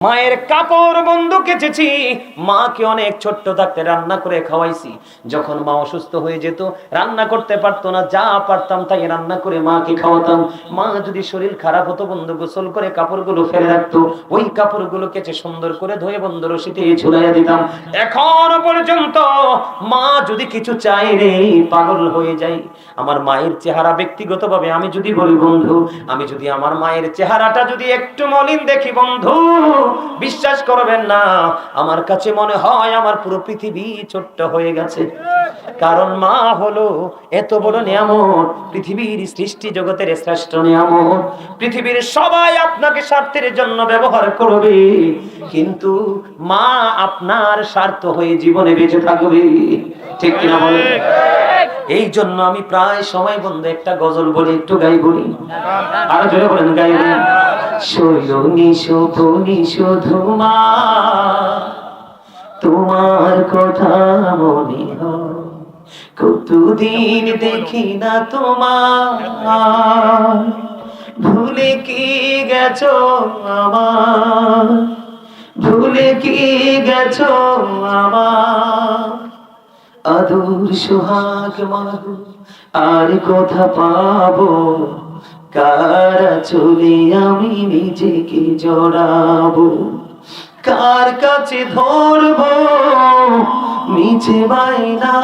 মায়ের কাপড় বন্ধ কেচেছি, মাকে অনেক ছোট্ট থাকতে রান্না করে খাওয়াইছি। যখন মা অসুস্থ হয়ে যেত, রান্না করতে পারতো না, যা পারতাম তাই রান্না করে মাকে খাওয়াতাম। মা যদি শরীর খারাপ হতো, বন্ধু গোসল করে কাপড়গুলো ফেলে রাখতো, ওই কাপড়গুলো কেচে সুন্দর করে ধুয়ে বন্ধু রশিতে ঝুলাইয়া দিতাম। এখনো পর্যন্ত মা যদি কিছু চাই রে, পাগল হয়ে যাই। আমার মায়ের চেহারা ব্যক্তিগতভাবে আমি যদি বলি বন্ধু, আমি যদি আমার মায়ের চেহারাটা যদি একটু মলিন দেখি বন্ধু, বিশ্বাস করবেন না, আমার কাছে মনে হয় আমার পুরো পৃথিবী ছোট্ট হয়ে গেছে। কারণ মা হলো এত বড় নিয়ামত, পৃথিবীর সৃষ্টি জগতের শ্রেষ্ঠ নিয়ামত। পৃথিবীর সবাই আপনাকে স্বার্থের জন্য ব্যবহার করবে, কিন্তু মা আপনার স্বার্থ হয়ে জীবনে বেঁচে থাকবে। ঠিক কিনা বলেন? এই জন্য আমি প্রায় সময় বন্ধু একটা গজল বলি, একটু গাই বলি, আরো জোরে বলেন গাই বলি। শোনি শোভনি শুধু মা, তোমার কথা মনে হয়, কতদিন দেখি না তোমার, ভুলে কি গেছো আমার, ভুলে কি গেছো আমার, আদর সোহাগ মাগো আর কথা পাবো, কার চলে আমি নিজেকে জড়াবো, কার কাছে ধরবো মিছে বাইনা,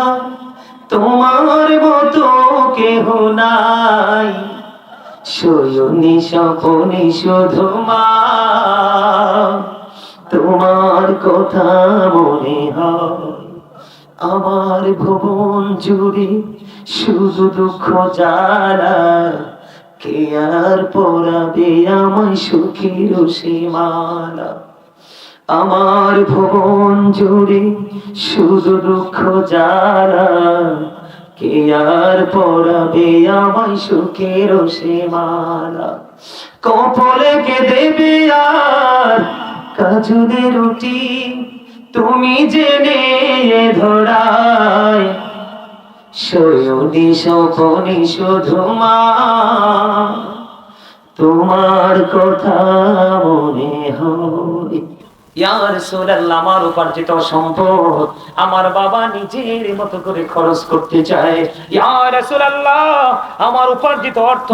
তোমার মতো কেহ নাই, শয়নি স্বপনে শুধু মা, তোমার কথা মনে হয়। আমার ভুবন জুড়ে শুধু দুঃখ জ্বালা, কে আর পরাবে আমায় সুখের সীমানা। আমার ভুবন জুড়ে শুধু দুঃখ জ্বালা, কে আর পরাবে আমায় সুখের সীমানা। কপালে কে দেবে আর কাজুদের রুটি, তুমি জেনে ধরায়, শয়নি স্বপনে শুধু মা, তোমার কথা মনে হয়। ইয়া রাসূলুল্লাহ, আমার উপার্জিত সম্পদ আমার বাবা নিজের মতো করে খরচ করতে চায়। ইয়া রাসূলুল্লাহ, আমার উপার্জিত অর্থ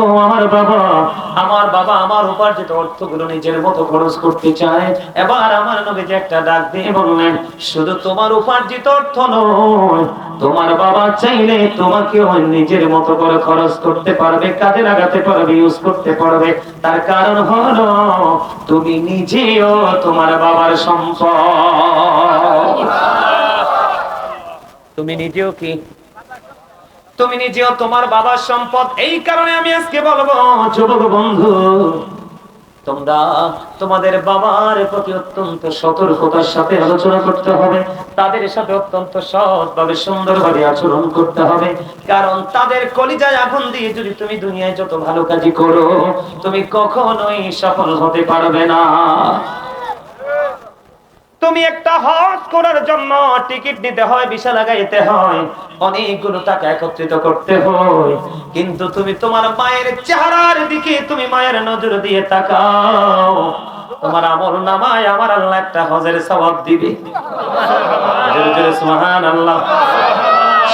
আমার বাবা আমার উপার্জিত অর্থগুলো নিজের মতো খরচ করতে চায়। এবার আমার নবীজি একটা ডাক দিয়ে বললেন, শুধু তোমার উপার্জিত অর্থ নয়, তোমার বাবা চাইলে তোমাকেও নিজের মতো করে খরচ করতে পারবে, কাজে লাগাতে পারবে, ইউজ করতে পারবে। তার কারণ হলো তুমি নিজেও তোমার বাবার সম্পদ। তুমি নিজেও কি? তুমি নিজেও তোমার বাবার সম্পদ। এই কারণে আমি আজকে বলবো, যুবক বন্ধু, তোমরা তোমাদের বাবার প্রতি অত্যন্ত সতর্কতার সাথে আলোচনা করতে হবে, তাদের সাথে অত্যন্ত সৎভাবে সুন্দরভাবে আচরণ করতে হবে। কারণ তাদের কলিজায় আগুন দিয়ে যদি তুমি দুনিয়ায় যত ভালো কাজই করো, তুমি কখনোই সফল হতে পারবে না। তুমি একটা হজ করার জন্য টিকিট নিতে হয়, ভিসা লাগাইতে হয়, অনেকগুলো টাকা একত্রিত করতে হয়, কিন্তু তুমি তোমার মায়ের চেহারার দিকে তুমি মায়ের নজর দিয়ে তাকাও, তোমার আমল নামায় আমার আল্লাহ একটা হজের সওয়াব দিবে। জোরে জোরে সুবহানাল্লাহ।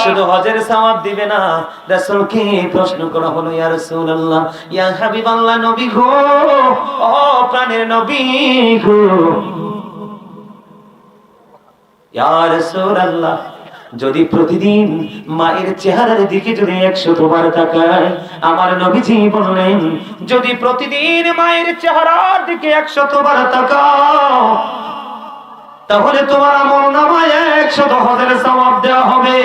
শুধু হজের সওয়াব দিবে না, রাসূলকে প্রশ্ন করা হলো, ইয়া রাসূলুল্লাহ, ইয়া হাবিবাল্লাহ, নবী গো, ও প্রাণের নবী গো, ইয়া রাসূলুল্লাহ, যদি প্রতিদিন মায়ের চেহারার দিকে যদি 100 বার তাকায়, আমার নবীজি বললেন, যদি প্রতিদিন মায়ের চেহারার দিকে 100 বার তাকাও, তাহলে তোমার আমলনামায় 100 হজের সওয়াব দেওয়া হবে।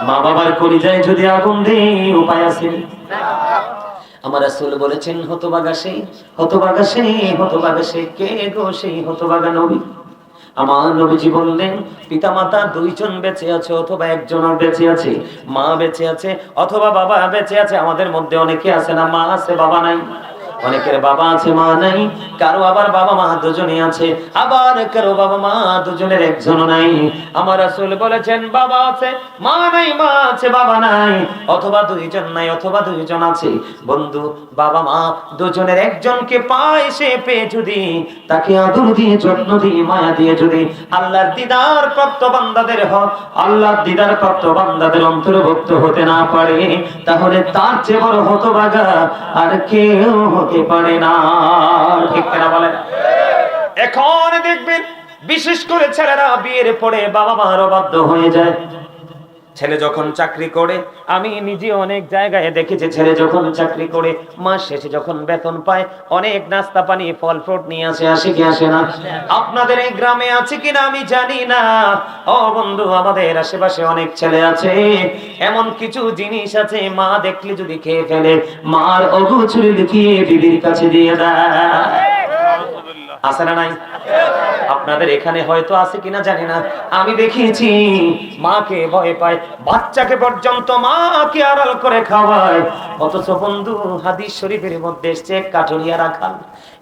মা বাবার কলিজায় যদি আগুন দেই, উপায় আছে? আমার রাসূল বলেছেন, হতভাগা সেই, হতভাগা সেই, হতভাগা সেই। কে গো সেই হতভাগা নবী? আমার নবীজি বললেন, পিতামাতা দুইজন বেঁচে আছে অথবা একজন বেঁচে আছে, মা বেঁচে আছে অথবা বাবা বেঁচে আছে। আমাদের মধ্যে অনেকে আছে না, মা আছে বাবা নাই। অনেকের বাবা আছে মা নাই, কারো আবার বাবা মা দুজনে আছে, আবার কারো বাবা মা দুজনের একজনও নাই। আমার রাসূল বলেছেন বাবা আছে মা নাই, মা আছে বাবা নাই, অথবা দুইজন নাই অথবা দুইজন আছে। বন্ধু বাবা মা দুজনের একজনকে পায়, সে পেয়ে যদি তাকে আদর দিয়ে যত্ন দিয়ে মায়া দিয়ে যদি আল্লাহর দিদার প্রাপ্ত বান্দাদের আল্লাহর দিদার প্রাপ্ত বান্দাদের অন্তর্ভুক্ত হতে না পারে, তাহলে তার চেয়ে বড় হতভাগা আর কেউ হতে পারে না। ঠিক না বলেন? এখন দেখবেন বিশেষ করে ছেলেরা বিয়ের পরে বাবা মার অবাধ্য হয়ে যায়। ছেলে যখন চাকরি করে, আমি নিজে অনেক জায়গায় দেখেছি, ছেলে যখন চাকরি করে মাস শেষে যখন বেতন পায় অনেক নাস্তা পানি ফল ফ্রুট নিয়ে আসে কি আসে না? আপনাদের এই গ্রামে আছে কিনা আমি জানি না। ও বন্ধু, আমাদের আশেপাশে অনেক ছেলে আছে, এমন কিছু জিনিস আছে মা দেখলে যদি খেয়ে ফেলে, মার অগোচরে লুকিয়ে বিবির কাছে দিয়ে দেয়। আছে না নাই? আপনাদের এখানে হয়তো আছে কিনা জানি না, আমি দেখিয়েছি মাকে ভয় পায়, বাচ্চাকে পর্যন্ত মাকে আড়াল করে খাওয়ায়। অথচ বন্ধু হাদিস শরীফের মধ্যে এসেছে এক কাঠুরিয়া রাখাল,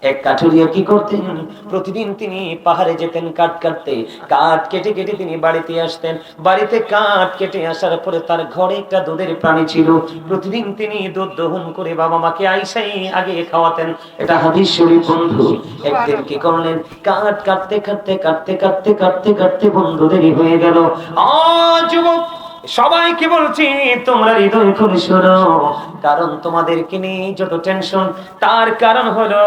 এক কাঠুরিয়া কি করতেন, প্রতিদিন তিনি পাহাড়ে যেতেন কাঠ কাটতে, কাঠ কেটে কেটে তিনি বাড়িতে আসতেন, বাড়িতে কাঠ কেটে আসার পরে তার ঘরে একটা দুধের প্রাণী ছিল, প্রতিদিন তিনি দুধ দহন করে বাবা মাকে আইসাই আগে খাওয়াতেন। এটা হাদিস শরীফ বন্ধু। একদিন কি করলেন, কাঠ কাটতে কাটতে কাটতে কাটতে কাটতে কাটতে বন্ধু দেরি হয়ে গেল। যুবক সবাইকে বলছি তোমরা হৃদয় খুলে শোনো, কারণ তোমাদেরকে নিয়ে যত টেনশন তার কারণ হলো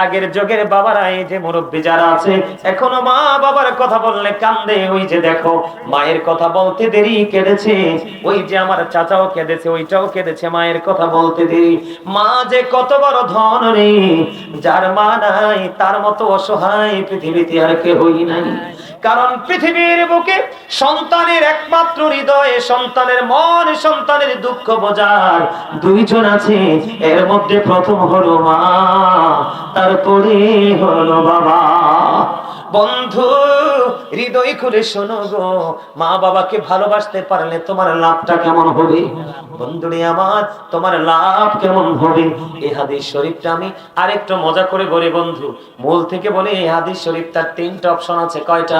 আগের যুগের বাবারা, এই যে মুরব্বী যারা আছে এখনো মা বাবার কথা বললে কান্দে, ওই যে দেখো মায়ের কথা বলতে দেরি কেঁদেছে, ওই যে আমার চাচাও কেঁদেছে, ওইটাও কেঁদেছে, মায়ের কথা বলতে দেরি। মা যে কত বড় ধন রে, যার মা নাই তার মতো অসহায় পৃথিবীতে আর কেউই নাই। কারণ পৃথিবীর বুকে সন্তানের একমাত্র হৃদয়ে, সন্তানের মন, সন্তানের দুঃখ বোঝার দুইজন আছে, এর মধ্যে প্রথম হলো মা, তারপরে হলো বাবা। বন্ধু হৃদয় খুলে শোনো গো, মা বাবাকে ভালোবাসতে পারলে তোমার লাভটা কেমন হবে? বন্ধুরে আমার, তোমার লাভ কেমন হবে? এই হাদিস শরীফটা আমি আরেকটু মজা করে বলি বন্ধু, মূল থেকে বলি। এই হাদিস শরীফটার তিনটা অপশন আছে। কয়টা?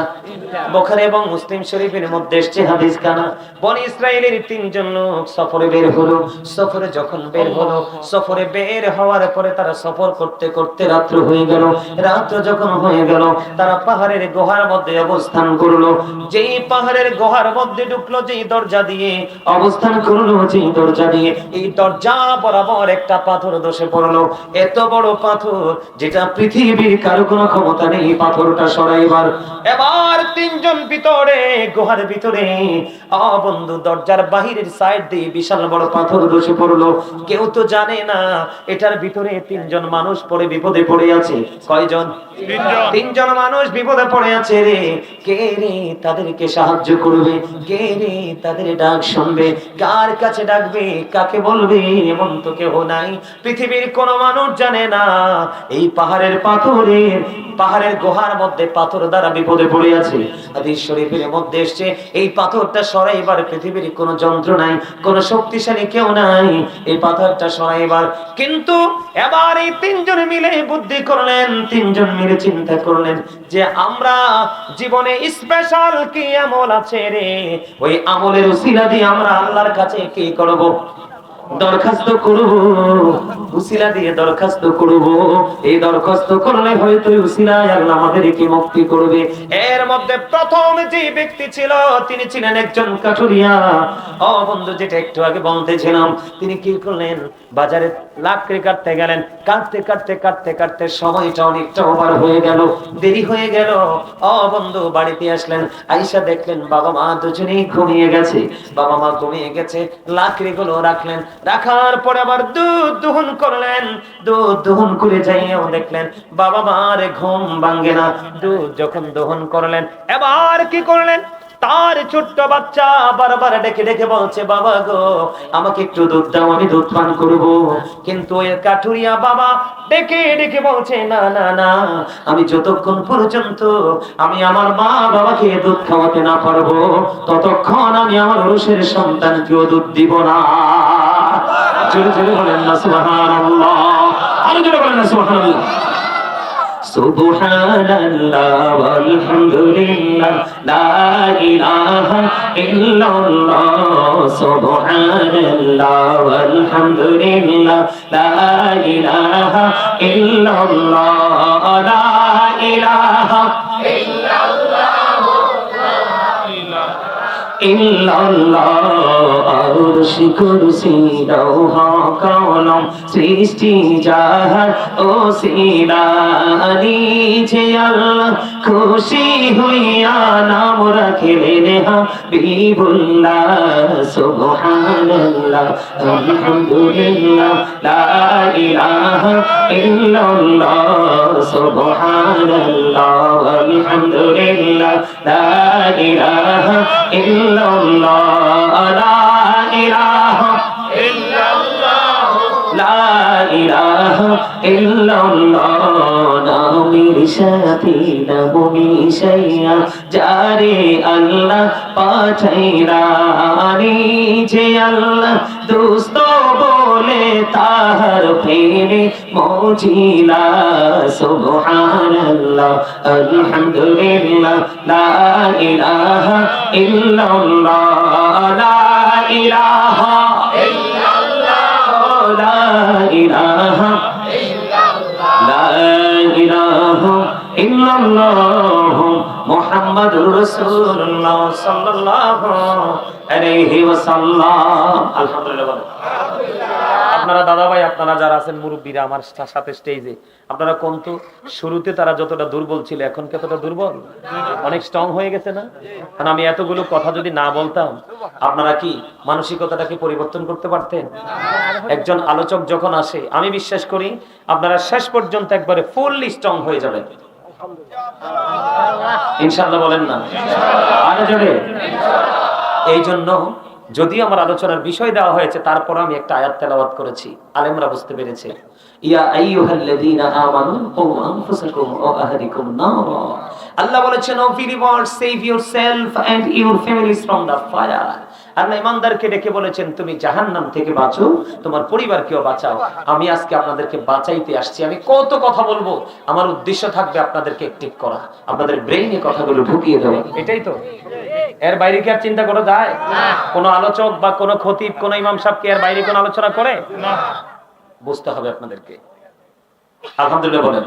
বুখারী এবং মুসলিম শরীফের মধ্যে এসেছে হাদিস কানা। বনি ইসরাইলের তিনজন লোক সফরে বের হলো, সফরে যখন বের হলো, সফরে বের হওয়ার পরে তারা সফর করতে করতে রাত্র হয়ে গেল। রাত্র যখন হয়ে গেল, তারা পাহাড়ের গুহার মধ্যে অবস্থান করলো। যেই পাহাড়ের গুহার মধ্যে ঢুকলো, যেই দরজা দিয়ে অবস্থান করলো, যেই দরজা দিয়ে, এই দরজা বরাবর একটা পাথর ধসে পড়লো। এত বড় পাথর যেটা পৃথিবীর কারো কোনো ক্ষমতা নেই পাথরটা সরাইবার। এবার তিনজন ভিতরে, গুহার ভিতরে, বন্ধু দরজার বাহিরের সাইড দিয়ে বিশাল বড় পাথর ধসে পড়লো। কেউ তো জানে না এটার ভিতরে তিনজন মানুষ পড়ে বিপদে পড়ে আছে। কয়জন? তিনজন মানুষ বিপদে পড়ে আছে রে। কে রে তাদেরকে সাহায্য করবে? কে রে তাদের ডাক শুনবে? কার কাছে ডাকবে? কাকে বলবে? এমন তো কেউ নাই, পৃথিবীর কোন মানুষ জানে না। এই পাহাড়ের পাথরের, পাহাড়ের গুহার মধ্যে পাথর দ্বারা বিপদে পড়ে আছে। হাদিস শরীফের মধ্যে এসেছে এই পাথরটা সরাইবার পৃথিবীর কোনো যন্ত্র নাই, কোনো শক্তিশালী কেউ নাই এই পাথরটা সরাইবার। কিন্তু এবার এই তিনজন মিলে বুদ্ধি করলেন, তিনজন মিলে চিন্তা করলেন যে আমরা জীবনে স্পেশাল কি আমল আছে রে, ওই আমলের উসিলা দিয়ে আমরা আল্লাহর কাছে কি করব? দরখাস্ত করব, উসিলা দিয়ে দরখাস্ত করব। এই দরখাস্ত করলে হয়তো উসিলায় আল্লাহ আমাদেরকে মুক্তি করবে। এর মধ্যে প্রথম যে ব্যক্তি ছিল তিনি ছিলেন একজন কাঠুরিয়া। বন্ধু যেটা একটু আগে বলতেছিলাম, তিনি কি করলেন, বাজারে লাকড়ি কাটতে গেলেন, কাটতে কাটতে কাটতে কাটতে সময়টা অনেকটা ওভার হয়ে গেল, দেরি হয়ে গেল। বন্ধু বাড়িতে আসলেন, আয়েশা দেখলেন বাবা মা দুজনেই ঘুমিয়ে গেছে। বাবা মা ঘুমিয়ে গেছে, লাকড়িগুলো রাখলেন, রাখার পরে আবার দুধ দহন করলেন। দুধ দহন করে যাইও দেখলেন বাবা মার ঘুম ভাঙে না। দুধ যখন দহন করলেন, এবার কি করলেন, তার ছোট্ট বাচ্চা বারবার ডেকে ডেকে বলছে বাবা গো আমাকে একটু দুধ দাও, আমি দুধ পান করব। কিন্তু এর কাঠুরিয়া বাবা ডেকে ডেকে বলছে না না না, আমি যতক্ষণ পর্যন্ত আমি আমার মা বাবাকে দুধ খাওয়াতে না পারবো ততক্ষণ আমি আমার রসের সন্তানকেও দুধ দিব না। জোরে জোরে বলেন না সুবহানাল্লাহ। আরো জোরে বলেন না সুবহানাল্লাহ। সুবহানাল্লাহ ওয়ালহামদুলিল্লাহ লা ইলাহা ইল্লাল্লাহ সুবহানাল্লাহ ওয়ালহামদুলিল্লাহ লা ইলাহা ইল্লাল্লাহ লা ইলাহা ইল্লাল্লাহ আরশ কুরসি লৌহ কলম সৃষ্টি জাহান ওসিলা নিচে আল্লাহ খুশি হইয়া নাম রাখিলেন হাবিবুল্লাহ সুবহানাল্লাহ আলহামদুলিল্লাহ লা ইলাহা ইল্লাল্লাহ সুবহানাল্লাহ আলহামদুলিল্লাহ লা ইলাহা ইল্লাল্লাহ লা ইলাহা ইল্লাল্লাহ লা ইলাহা ইল্লাল্লাহ নামের সাথে নাম মিশাইয়া যারে আল্লাহ পাঠাইরা নিজে আল্লাহ দোস্ত বলে তাহার প্রেমে মজিলা সুবহানাল্লাহ আলহামদুলিল্লাহ লা ইলাহা ইল্লাল্লাহ লা ইলাহা ইল্লাল্লাহ লা ইলাহা লা ইলাহা ইল্লাল্লাহ মুহাম্মাদুর রাসূলুল্লাহ সাল্লাল্লাহু আলাইহি ওয়াসাল্লাম। আলহামদুলিল্লাহ। আপনারা দাদা ভাই আপনারা যারা আছেন মুরব্বীরা আমার সাথে স্টেজে, আপনারা কোন তো শুরুতে তারা যতটা দুর্বল ছিল এখন কতটা দুর্বল, অনেক স্ট্রং হয়ে গেছে না? কারণ আমি এতগুলো কথা যদি না বলতাম আপনারা কি মানসিকতাটাকে পরিবর্তন করতে পারতেন? একজন আলোচক যখন আসে আমি বিশ্বাস করি আপনারা শেষ পর্যন্ত একবারে ফুললি স্ট্রং হয়ে যাবেন ইনশাআল্লাহ। বলেন না আরো জোরে। এই জন্য যদিও আমার আলোচনার বিষয় দেওয়া হয়েছে তারপর আমি একটা আয়াত তেলাওয়াত করেছি, আলেমরা বুঝতে পেরেছে। ইয়া আইয়ুহাল্লাযীনা আমানু কু আনফুসাকুম ওয়া আহলিকুম নারা। আল্লাহ বলেছেন, ও believers, save yourself and your families from the fire। আল্লাহ ইমানদারকে ডেকে বলেছেন তুমি জাহান্নাম থেকে বাঁচো, তোমার পরিবারকেও বাঁচাও। আমি আজকে আপনাদেরকে বাঁচাইতে আসছি। আমি কত কথা বলবো, আমার উদ্দেশ্য থাকবে আপনাদেরকে অ্যাক্টিভ করা, আপনাদের ব্রেইনে কথাগুলো ঢুকিয়ে দেওয়া। এটাই তো, এর বাইরে কি আর চিন্তা করা যায়? কোন আলোচক বা কোন খতিব কোন ইমাম সাহেব কি এর বাইরে কোন আলোচনা করে? না। বুঝতে হবে আপনাদেরকে। আলহামদুলিল্লাহ বলেন।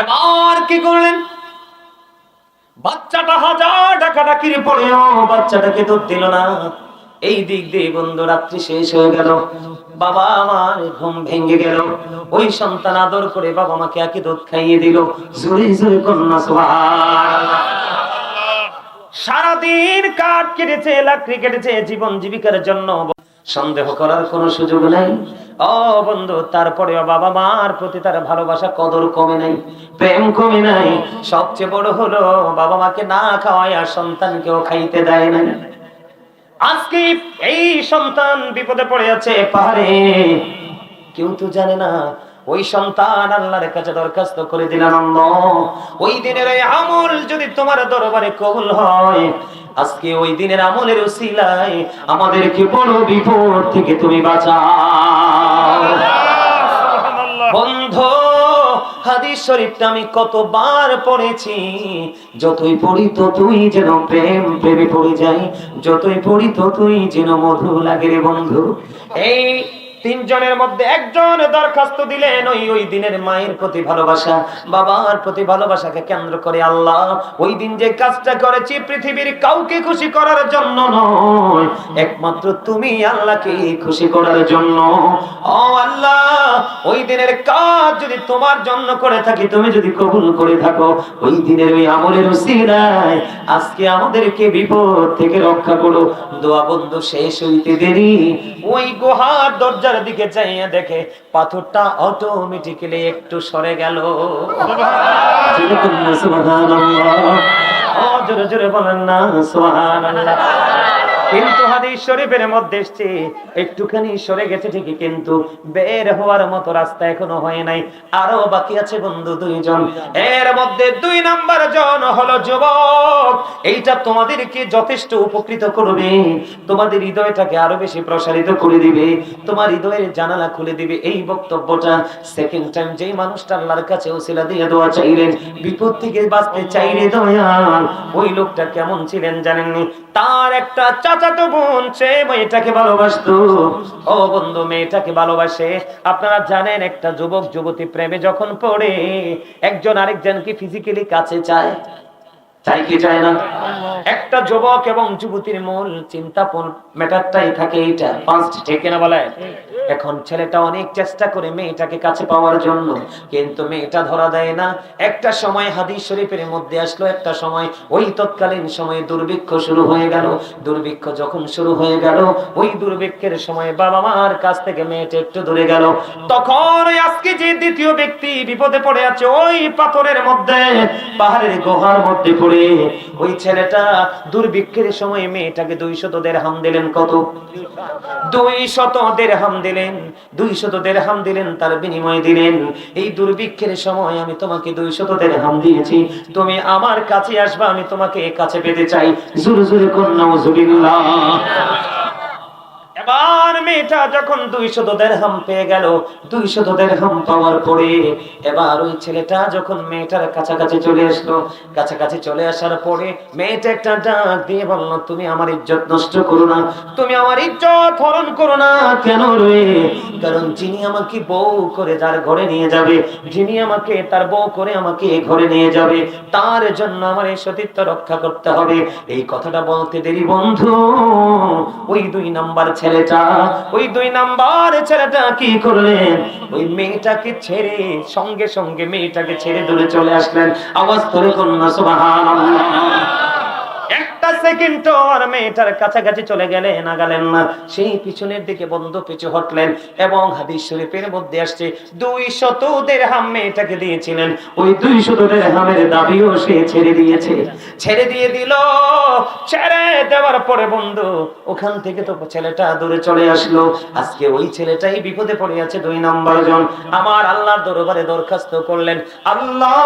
এবার কি করলেন? বাচ্চাটা হাজার ডাকাডাকির পরেও বাচ্চাটাকে দুধ দিল না। এই দিক দিয়ে বন্ধু রাত্রি শেষ হয়ে গেল, বাবা আমার ঘুম ভেঙে গেল। ওই সন্তান আদর করে বাবা মাকে একে দুধ খাইয়ে দিল। জোরে জোরে কন্যা সুবহানাল্লাহ। সারাদিন কাঠ কেটেছে, লাকড়ি কেটেছে জীবন জীবিকার জন্য, সন্দেহ করার কোনো সুযোগ নাই। ও বন্ধু, তারপরেও বাবা মার প্রতি তার ভালোবাসা কদর কমে নাই, প্রেম কমে নাই। সবচেয়ে বড় হলো বাবা মাকে না খাওয়ায় আর সন্তানকেও খাইতে দেয় না। আজকে এই সন্তান বিপদে পড়ে আছে পাহাড়ে, কেউ তো জানে না। ওই সন্তান আল্লাহর কাছে দরখাস্ত করে দিলেন, আল্লাহ ওই দিনের এই আমল যদি তোমার দরবারে কবুল হয়, আজকে ওই দিনের আমলের উসিলায় আমাদেরকে বড় বিপদ থেকে তুমি বাঁচাও। বন্ধু, হাদিস শরীফটা আমি কতবার পড়েছি, যতই পড়ি ততই যেন প্রেমে পড়ে যাই, যতই পড়ি ততই যেন মধু লাগে রে বন্ধু। এই তিনজনের মধ্যে একজন দরখাস্ত দিলেন ওই দিনের মায়ের প্রতি ভালোবাসা, বাবার প্রতি ভালোবাসাকে কেন্দ্র করে, আল্লাহ ওই দিন যে কাজটা করেছি পৃথিবীর কাউকে খুশি করার জন্য নয়, একমাত্র তুমি আল্লাহকে খুশি করার জন্য। ও আল্লাহ, ওই দিনের কাজ যদি তোমার জন্য করে থাকি, তুমি যদি কবুল করে থাকো, ওই দিনের ওই আমলের উসিলায় আজকে আমাদেরকে বিপদ থেকে রক্ষা করো। দোয়া বন্ধু শেষ হইতে দেরি ওই গুহার দরজা দিকে চাইয়া দেখে পাথরটা অটোমেটিক্যালি একটু সরে গেল। সুবহানাল্লাহ। ও জোরে জোরে বলেন না সুবহানাল্লাহ। কিন্তু হাদিস শরীফের মধ্যে এসেছে একটুখানি সরে গেছে ঠিকই, কিন্তু বের হওয়ার মতো রাস্তা এখনো হয় নাই, আরো বাকি আছে বন্ধু দুইজন। এর মধ্যে 2 নাম্বার জন হলো যুবক। এইটা তোমাদেরকে যথেষ্ট উপকৃত করবে, তোমাদের হৃদয়টাকে আরো বেশি প্রসারিত করে দিবে, তোমার হৃদয়ের জানালা খুলে দিবে এই বক্তব্যটা। সেকেন্ড টাইম যেই মানুষটা আল্লাহর কাছে ওসিলা দিয়ে দোয়া চাইলেন, বিপদ থেকে বাঁচতে চাইলে দয়াল, ওই লোকটা কেমন ছিলেন জানেননি? তার একটা চাচাতো বোন সে মেয়েটাকে ভালোবাসতো। ও বন্ধু, মেয়েটাকে ভালোবাসে। আপনারা জানেন একটা যুবক যুবতী প্রেমে যখন পড়ে, একজন আরেকজনকে ফিজিক্যালি কাছে চায়, চাই কি চায় না? একটা যুবক এবং যুবতীর মূল চিন্তা ম্যাটারটাই থাকে এইটা, ফার্স্ট, ঠিক না বলেন? এখন ছেলেটা অনেক চেষ্টা করে মেয়েটাকে কাছে পাওয়ার জন্য, কিন্তু মেয়েটা ধরা দেয় না। একটা সময় হাদিস শরীফের মধ্যে আসলো, একটা সময় ওই তৎকালীন সময়ে দুর্ভিক্ষ শুরু হয়ে গেল। দুর্ভিক্ষ যখন শুরু হয়ে গেল, ওই দুর্ভিক্ষের সময় বাবা মার কাছ থেকে মেয়েটা একটু দূরে গেল। তখন ওই আজকে যে দ্বিতীয় ব্যক্তি বিপদে পড়ে আছে, ওই পাথরের মধ্যে, পাহাড়ের গুহার মধ্যে পড়ে ওই ছেলেটা দুর্ভিক্ষের সময় মেয়েটাকে 200 দিরহাম দিলেন। কত? 200 দিরহাম দিলেন। 200 দিরহাম দিলেন, তার বিনিময়ে দিলেন, এই দুর্ভিক্ষের সময় আমি তোমাকে 200 দিরহাম দিয়েছি, তুমি আমার কাছে আসবা, আমি তোমাকে কাছে পেতে চাই। জোরে জোরে কোন নাউজুবিল্লাহ। এবার মেয়েটা যখন 200 দিরহাম পেয়ে গেল, 200 দিরহাম পাওয়ার পরে এবার ওই ছেলেটা যখন মেয়েটার কাছাকাছি চলে আসলো, কাছাকাছি চলে আসার পরে মেয়েটা একটা ডাক দিয়ে বলল, তুমি আমার ইজ্জত নষ্ট করো না, তুমি আমার ইজ্জত হরণ করো না। কেন রে? কারণ যিনি আমাকে বউ করে যার ঘরে নিয়ে যাবে, যিনি আমাকে তার বউ করে আমাকে ঘরে নিয়ে যাবে, তার জন্য আমার এই সতীত্ব রক্ষা করতে হবে। এই কথাটা বলতে দেরি বন্ধু, ওই 2 নাম্বার ছেলেটা, ওই 2 নাম্বার ছেলেটা কি করলেন? ওই মেয়েটাকে ছেড়ে, সঙ্গে সঙ্গে মেয়েটাকে ছেড়ে দূরে চলে আসলেন। আওয়াজ করে কন্যা সুবহানাল্লাহ। একটা সেকেন্ড আর মেয়েটার কাছাকাছি চলে গেলেন, আগালেন না, সেই পিছনের দিকে বন্ধু পিছু হটলেন। এবং হাদিস শরীফের মধ্যে আসছে 200 দিরহাম মেয়েটাকে দিয়েছিলেন, ওই 200 দিরহামের দাবিও সে ছেড়ে দিয়েছে, ছেড়ে দিয়ে দিল। ছেড়ে দেওয়ার পরে বন্ধু ওখান থেকে তো ছেলেটা দূরে চলে আসলো। আজকে ওই ছেলেটাই বিপদে পড়ে আছে। 2 নাম্বার জন আমার আল্লাহর দরবারে দরখাস্ত করলেন, আল্লাহ,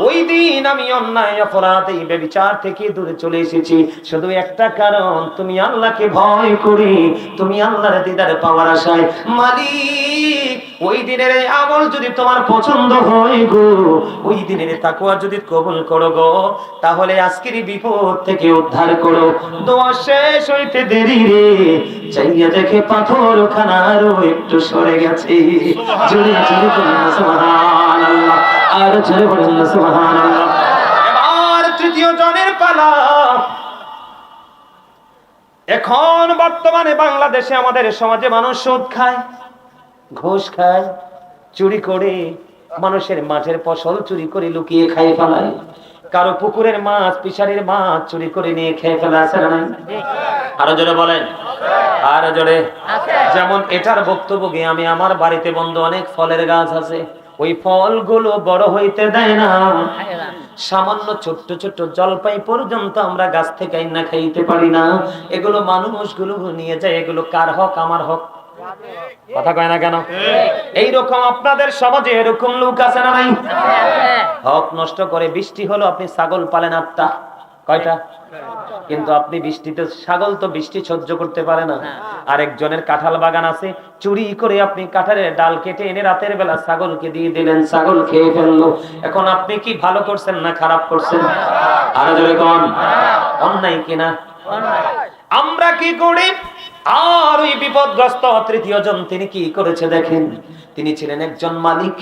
ওই দিন আমি অন্যায় অপরাধ এই ব্যভিচার থেকে দূরে চলে এসেছি শুধু একটা কারণ, তুমি আল্লাহকে ভয় করি, তুমি আল্লাহর দিদার পাওয়ার আশায়। মালিক, ওই দিনের এই আমল যদি তোমার পছন্দ হয় গো, ওই দিনের তাকওয়া যদি কবুল করো গো, তাহলে আজকের বিপদ থেকে উদ্ধার করো। দোয়া শেষ হইতে দেরি রে, চাইয়া দেখে পাথর খানারও একটু সরে গেছে। জোরে জোরে বলুন সুবহানাল্লাহ, আর জোরে বলুন সুবহানাল্লাহ। এবার তৃতীয় জনের পালা। এখন বর্তমানে বাংলাদেশে আমাদের সমাজে মানুষ সুদ খায়, ঘুষ খায়, চুরি করে, মানুষের মাঠের ফসল চুরি করে লুকিয়ে খায় ফেলায়, কারো পুকুরের মাছ, ফিশারির মাছ চুরি করে নিয়ে খেয়ে ফেলা আছে না? আরো জোরে বলেন, আরো জোরে। যেমন এটার বক্তব্য গিয়ে, আমি আমার বাড়িতে বন্ধু অনেক ফলের গাছ আছে, ওই ফলগুলো বড় হইতে দেয় না, সামান্য ছোট্ট ছোট্ট জলপাই পর্যন্ত আমরা গাছ থেকে আইনা খাইতে পারি না। এগুলো মানুষগুলো নিয়ে যায়, এগুলো কার হক? আমার হক। কথা কয় না কেন? এইরকম আপনাদের সমাজে এরকম লোক আছে না নাই? হক নষ্ট করে। বৃষ্টি হলো, আপনি ছাগল পালেন 8টা, কয়টা? কিন্তু আপনি বৃষ্টিতে, ছাগল তো বৃষ্টি সহ্য করতে পারে না। আরেকজনের কাঁঠাল বাগান আছে, চুরি করে আপনি কাঁঠালের ডাল কেটে এনে রাতের বেলা ছাগলকে দিয়ে দিলেন, ছাগল খেয়ে ফেললো। এখন আপনি কি ভালো করছেন না খারাপ করছেন? আরো জোরে কোন, অন্যায় কিনা? আমরা কি করি? আর ওই বিপদগ্রস্ত তৃতীয় জন তিনি কি করেছে দেখেন। তিনি ছিলেন একজন মালিক।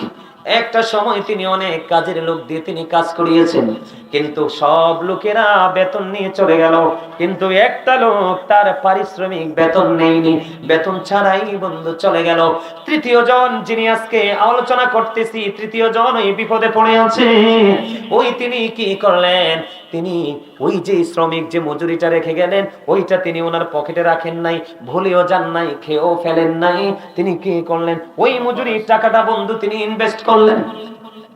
একটা সময় তিনি অনেক কাজের লোক দিয়ে তিনি কাজ করিয়েছেন, কিন্তু সব লোকেরা বেতন নিয়ে চলে গেল, কিন্তু একটা লোক তার পারিশ্রমিক বেতন নেয়নি, বেতন ছাড়াই বন্ধু চলে গেল। তৃতীয় জন যিনি আজকে আলোচনা করতেছি, তৃতীয় জন ওই বিপদে পড়ে আছে। ওই তিনি কি করলেন? তিনি ওই যে শ্রমিক যে মজুরিটা রেখে গেলেন, ওইটা তিনি ওনার পকেটে রাখেন নাই, ভুলেও যান নাই, খেয়েও ফেলেন নাই। তিনি কি করলেন? ওই মজুরির টাকাটা বন্ধু তিনি ইনভেস্ট করলেন।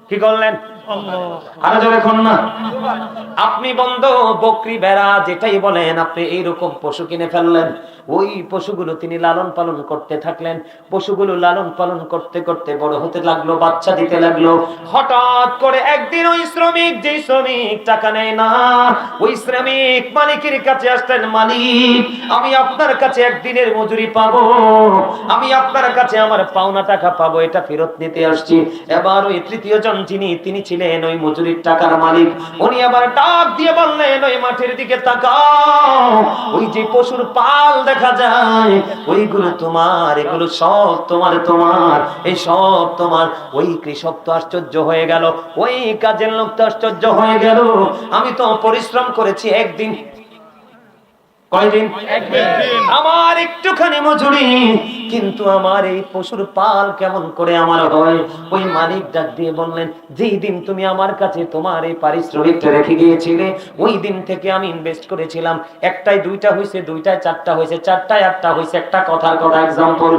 কি করলেন? আরো জোরে কোন না। আপনি বন্ধ বকরি ভেড়া যেটাই বলেন, আপনি এইরকম পশু কিনে ফেললেন, ওই পশুগুলো তিনি লালন পালন করতে থাকলেন, পশুগুলো লালন পালন করতে করতে বড় হতে লাগলো, বাচ্চা দিতে লাগলো। হঠাৎ করে একদিন ওই শ্রমিক, যে শ্রমিক টাকা নেয় না, ওই শ্রমিক মালিকের কাছে আসলেন, মালিক আমি আপনার কাছে একদিনের মজুরি পাবো, আমি আপনার কাছে আমার পাওনা টাকা পাবো, এটা ফেরত নিতে আসছি। এবার ওই তৃতীয় জন যিনি, তিনি ছিলেন ওই মজুরির টাকার মালিক, উনি আবার ডাক দিয়ে বললেন, ওই মাঠের দিকে তাকাও, ওই যে পশুর পাল দেখা যায় ওইগুলো তোমার, এগুলো সব তোমার, তোমার এই সব তোমার। ওই কৃষক তো আশ্চর্য হয়ে গেল, ওই কাজের লোক তো আশ্চর্য হয়ে গেল, আমি তো পরিশ্রম করেছি একদিন, কয়দিন, আমার একটুখানি মজুরি, কিন্তু আমার এই পশুর পাল কেমন করে আমার হয়? ওই মালিক ডাক দিয়ে বললেন, যেই দিন তুমি আমার কাছে তোমার এই পারিশ্রমিকটা রেখে গিয়েছিলে, ওই দিন থেকে আমি ইনভেস্ট করেছিলাম, একটাই দুইটা হয়েছে, দুইটায় চারটা হয়েছে, চারটায় আটটা হয়েছে, একটা কথার কথা এক্সাম্পল,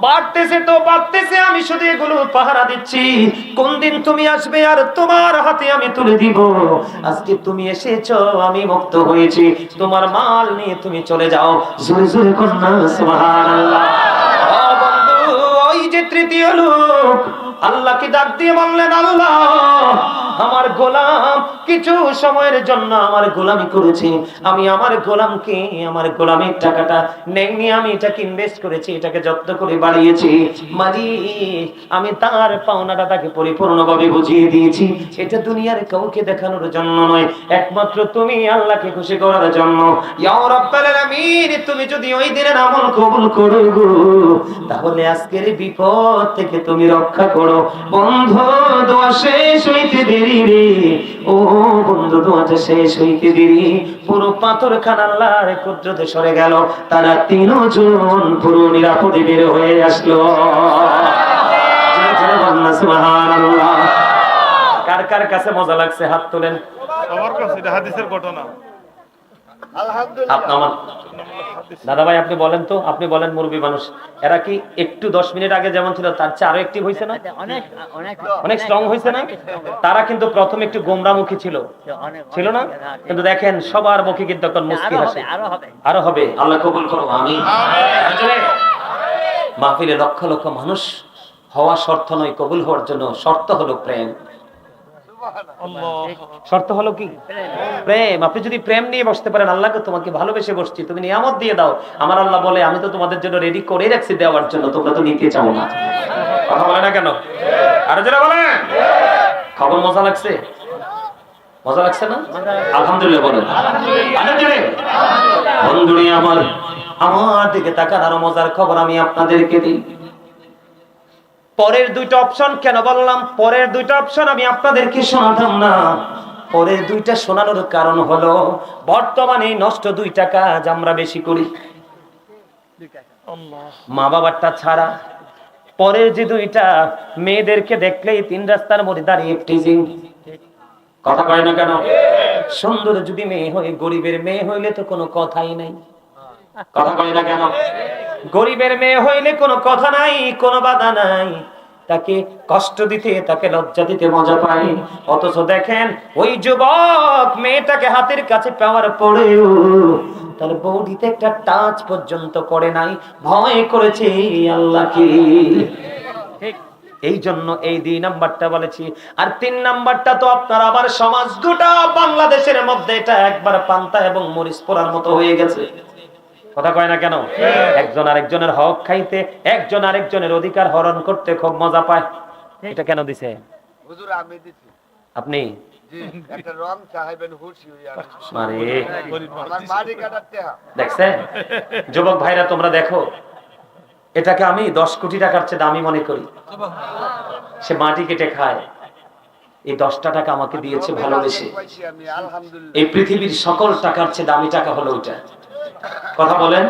বাড়তেছে তো বাড়তেছে, আমি শুধু এগুলো পাহারা দিচ্ছি, কোন দিন তুমি আসবে আর তোমার হাতে আমি তুলে দিব। আজকে তুমি এসেছো, আমি মুক্ত হয়েছি, তোমার মাল নিয়ে তুমি চলে যাও। জোরে জোরে কন্যা সুবহানাল্লাহ। ও বন্ধু, ওই যে তৃতীয় লোক আল্লাহকে ডাক দিয়ে বললেন, আল্লাহ আমার গোলাম কিছু সময়ের জন্য আমার গোলামি করেছে, আমি আমার গোলামকে, আমার গোলামের টাকাটা নেইনি, আমি এটাকে ইনভেস্ট করেছি, এটাকে যত্ন করে বাড়িয়েছি, মালিক আমি তার পাওনাটা তাকে পরিপূর্ণভাবে বুঝিয়ে দিয়েছি, এটা দুনিয়ার কাউকে দেখানোর জন্য নয়, একমাত্র তুমি আল্লাহকে খুশি করার জন্য। ইয়া রাব্বাল আলামিন, তুমি যদি ওই দিনের আমল কবুল করো গো, তাহলে আজকের বিপদ থেকে তুমি রক্ষা করো। বন্ধু দোয়া শেষ হইতে দেরি রে, ও বন্ধু দোয়াটা শেষ হইতে দেরি, পুরো পাথরখানা আল্লাহর কুদরতে সরে গেল, তারা তিনজন পুরো নিরাপদে বের হয়ে আসলো। সুবহানাল্লাহ। কার কার কাছে মজা লাগছে হাত তোলেন। আমার কাছে এটা হাদিসের ঘটনা। দাদা ভাই আপনি বলেন তো, আপনি বলেন মুরব্বী মানুষ, এরা কি একটু 10 মিনিট আগে যেমন ছিল তার চেয়ে আরো অ্যাক্টিভ হয়েছে না? অনেক স্ট্রং হয়েছে না? তারা কিন্তু প্রথমে একটু গোমরামুখী ছিল, ছিল না? কিন্তু দেখেন সবার মুখে কিন্তু এখন মুস্কি হাসি, আরো হবে। আল্লাহ কবুল করো, আমিন। মাহফিলে লক্ষ লক্ষ মানুষ হওয়া শর্ত নয়, কবুল হওয়ার জন্য শর্ত হলো প্রেম। শর্ত হলো কি? প্রেম। আপনি যদি প্রেম নিয়ে বসতে পারেন, আল্লাহকে তোমাকে ভালোবেসে বসছি, তুমি নিয়ামত দিয়ে দাও, আমার আল্লাহ বলে আমি তো তোমাদের জন্য রেডি করে রাখছি দেওয়ার জন্য, তোমরা তো নিতে চাও না। কথা বলে না কেন? আরো যারা বলে খবর মজা লাগছে, মজা লাগছে না? আলহামদুলিল্লাহ বলেন। বন্ধুরে আমার, আমার দিকে তাকান, আরো মজার খবর আমি আপনাদেরকে দিই। পরের দুইটা অপশন কেন বললাম? পরের দুইটা অপশন আমি আপনাদেরকে শোনাতাম না, পরের দুইটা শোনানোর কারণ হলো বর্তমানে নষ্ট দুইটা কাজ আমরা বেশি করি, মা বাবারটা ছাড়া। পরের যে দুইটা, মেয়েদেরকে দেখলেই 3 রাস্তার মধ্যে দাঁড়িয়ে টিজিং, কথা কয় না কেন? সুন্দর যদি মেয়ে হয়, গরিবের মেয়ে হইলে তো কোনো কথাই নাই, কথা কয় না কেন? গরিবের মেয়ে হইলে কোনো কথা নাই, কোনো বাধা নাই, তাকে কষ্ট দিতে, তাকে লজ্জা দিতে মজা পায়। অথচ দেখেন ওই যুবক মেয়েটাকে হাতের কাছে পাওয়ার পরেও তার বউটিতে একটা টাচ পর্যন্ত পড়ে নাই, ভয় করেছে আল্লাহকে। এই জন্য এই 2 নাম্বারটা বলেছি। আর 3 নাম্বারটা তো আপনার আবার সমাজ, গোটা বাংলাদেশের মধ্যে এটা একবার পান্তা এবং মরিচ পোড়ার মতো হয়ে গেছে, কথা কয় না কেন? একজন আরেকজনের হক খাইতে, একজন আরেকজনের অধিকার হরণ করতে খুব মজা পায়। এটা কেন দিছে? হুজুর আমি দিছি। আপনি জি, একটা রং চাইবেন খুশি হইয়া। মারে আমার মাটি কাটাতে হ্যাঁ। দেখছেন যুবক ভাইরা, তোমরা দেখো, এটাকে আমি 10 কোটি টাকার চেয়ে দামি মনে করি। সে মাটি কেটে খায়, এই 10টা টাকা আমাকে দিয়েছে ভালোবেসে। আমি আলহামদুলিল্লাহ। এই পৃথিবীর সকল টাকার চেয়ে দামি টাকা হলো ওইটা। কথা বলেন,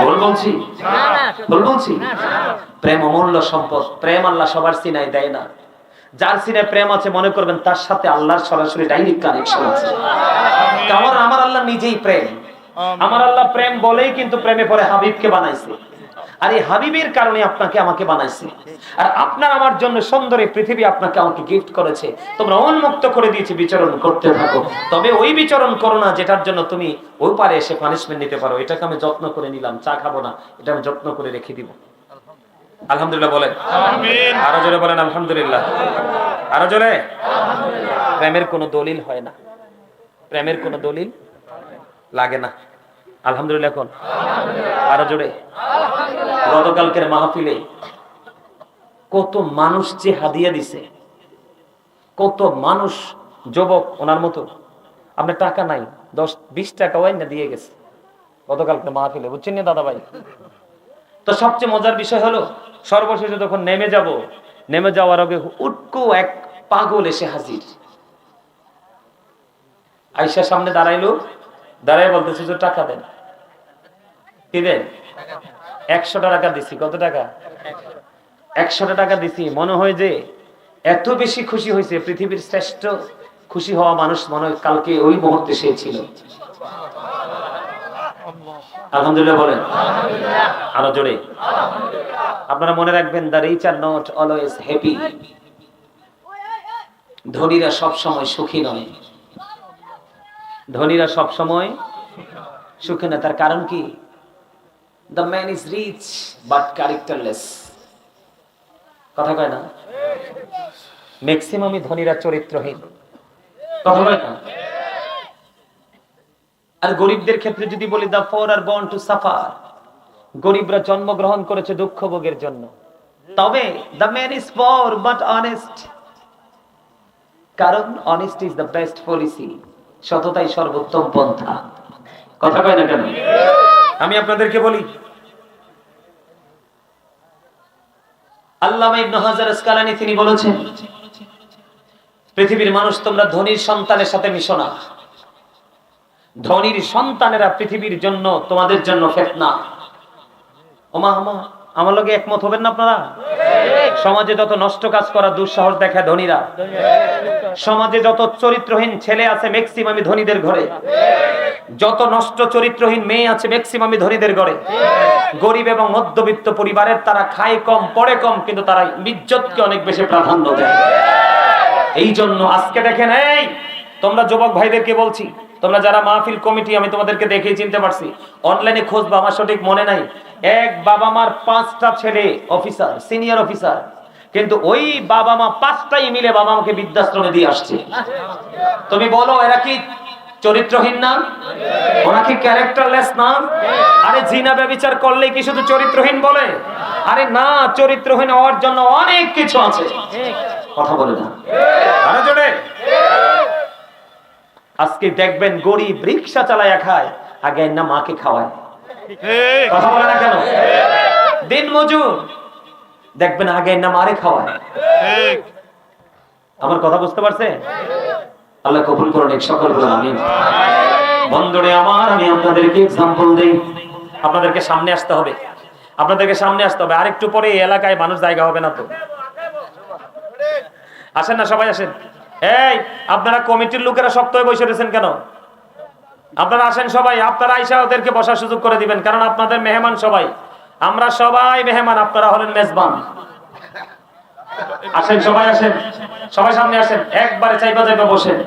ভুল বলছি? ভুল বলছি? প্রেম অমূল্য সম্পদ। প্রেম আল্লাহ সবার সিনাই দেয় না। যার সিনায় প্রেম আছে মনে করবেন তার সাথে আল্লাহর সরাসরি ডাইরেক্ট কানেকশন আছে। কারণ আমার আল্লাহ নিজেই প্রেম। আমার আল্লাহ প্রেম বলেই কিন্তু প্রেমে পরে হাবিবকে বানাইছে। আর এই হাবিবের কারণে আপনাকে আমাকে বানাইছে, আর আপনার আমার জন্য সুন্দর এই পৃথিবী আপনাকে আমাকে গিফট করেছে। তোমরা উন্মুক্ত করে দিয়েছি, বিচরণ করতে থাকো। তবে ওই বিচরণ করো না যেটার জন্য তুমি ওই পারে এসে পানিশমেন্ট নিতে পারো। এটাকে আমি যত্ন করে নিলাম, চা খাবো না, এটা আমি যত্ন করে রেখে দিব। আলহামদুলিল্লাহ বলেন, আরো জোরে বলেন আলহামদুলিল্লাহ, আরো জোরে। প্রেমের কোনো দলিল হয় না, প্রেমের কোনো দলিল লাগে না। আলহামদুলিল্লাহ কোন আরো জোরে। গতকালকের মাহফিলে কত মানুষ যে হাদিয়া দিছে, কত মানুষ যুবক ওনার মতো, আপনার টাকা নাই 10-20 টাকা ওয়াইন না দিয়ে গেছে গতকালকের মাহফিলে, বুঝছেন না দাদা ভাই? তো সবচেয়ে মজার বিষয় হলো সর্বশেষে যখন নেমে যাওয়ার আগে উটকো এক পাগল এসে হাজির। আয়েশার সামনে দাঁড়াইলো, দাঁড়ায় বলতেছে যে টাকা দেন। কি দেন? 100 টাকা দিছি। কত টাকা? 100 টাকা দিছি। মনে হয় যে এত বেশি খুশি হয়েছে, পৃথিবীর শ্রেষ্ঠ খুশি হওয়া মানুষ মনে হয় কালকে ওই মুহূর্তে সে ছিল। আলহামদুলিল্লাহ বলেন, আরো জোরে। আপনারা মনে রাখবেন, the rich are not always happy. ধনীরা সব সময় সুখী নয়, ধনীরা সব সময় সুখী না। তার কারণ কি? The man is rich but characterless. কথা কয় না? ম্যাক্সিমামই ধনীরা চরিত্রহীন। কথা কয় না? আর গরিবদের ক্ষেত্রে যদি বলি, the poor are born to suffer. গরিবরা জন্মগ্রহণ করেছে দুঃখ ভোগের জন্য। তবে the man is poor but honest, কারণ honest is the best policy. সততাই সর্বোত্তম পন্থা। কথা কয় না কেন? আমি আপনাদেরকে বলি, আল্লামা ইবনে হাজার আসকালানী তিনি বলেছেন, পৃথিবীর মানুষ তোমরা ধনীর সন্তানের সাথে মিশো না। ধনীর সন্তানেরা পৃথিবীর জন্য তোমাদের জন্য ফিতনা। ওমা আমার লগে একমত হবেন না আপনারা? সমাজে যত নষ্ট কাজ করা দুঃসাহস দেখায় ধনীরা। সমাজে যত চরিত্রহীন ছেলে আছে ম্যাক্সিমামই ধনীদের ঘরে। যত নষ্ট চরিত্রহীন মেয়ে আছে ম্যাক্সিমামই ধনীদের ঘরে। গরিব এবং মধ্যবিত্ত পরিবারের তারা খায় কম, পড়ে কম, কিন্তু তারা ইজ্জতকে অনেক বেশি প্রাধান্য দেয়। এই জন্য আজকে দেখেন, এই তোমরা যুবক ভাইদেরকে বলছি, তোমরা যারা মাহফিল কমিটি, আমি তোমাদেরকে দেখেই চিনতে পারছি। অনলাইনে খোঁজবা, আমার সঠিক মনে নাই। এক বাবা মার 5টা ছেলে অফিসার, সিনিয়র অফিসার, কিন্তু ওই বাবা মা 5টাই মিলে বাবা মাকে বৃদ্ধাশ্রমে দিয়ে আসছে। তুমি বলো এরা কি চরিত্রহীন না? ওরা কি ক্যারেক্টারলেস না? আরে জিনা ব্যভিচার করলে কি শুধু চরিত্রহীন বলে? আরে না, চরিত্রহীন হওয়ার জন্য অনেক কিছু আছে। কথা বলে না আরে জোরে। আজকে দেখবেন গরিব রিকশা চালায়া খায়, আগে না মাকে খাওয়ায়। কথা বলে না কেন? দিন মজুর দেখবেন আগে না মারে খাওয়ায়। আমার কথা বুঝতে পারছে? আল্লাহ কবুল করুন, সকল বলুন আমিন। বন্ধুরে আমার, আমি আপনাদেরকে এক্সাম্পল দেই। আপনাদেরকে সামনে আসতে হবে, আপনাদেরকে সামনে আসতে হবে। আরেকটু পরে এই এলাকায় মানুষ জায়গা হবে না তো। আসেন না সবাই, আসেন। এই আপনারা কমিটির লোকেরা শক্ত হয়ে বসে রয়েছেন কেন? আপনারা আসেন সবাই, আপনারা আইসা ওদেরকে বসার সুযোগ করে দিবেন, কারণ আপনাদের মেহমান সবাই। আমরা সবাই মেহমান, আপনারা হলেন মেজবান। আসেন সবাই, আসেন সবাই, সামনে আসেন। একবারে চাইবা চাইবা বসেন,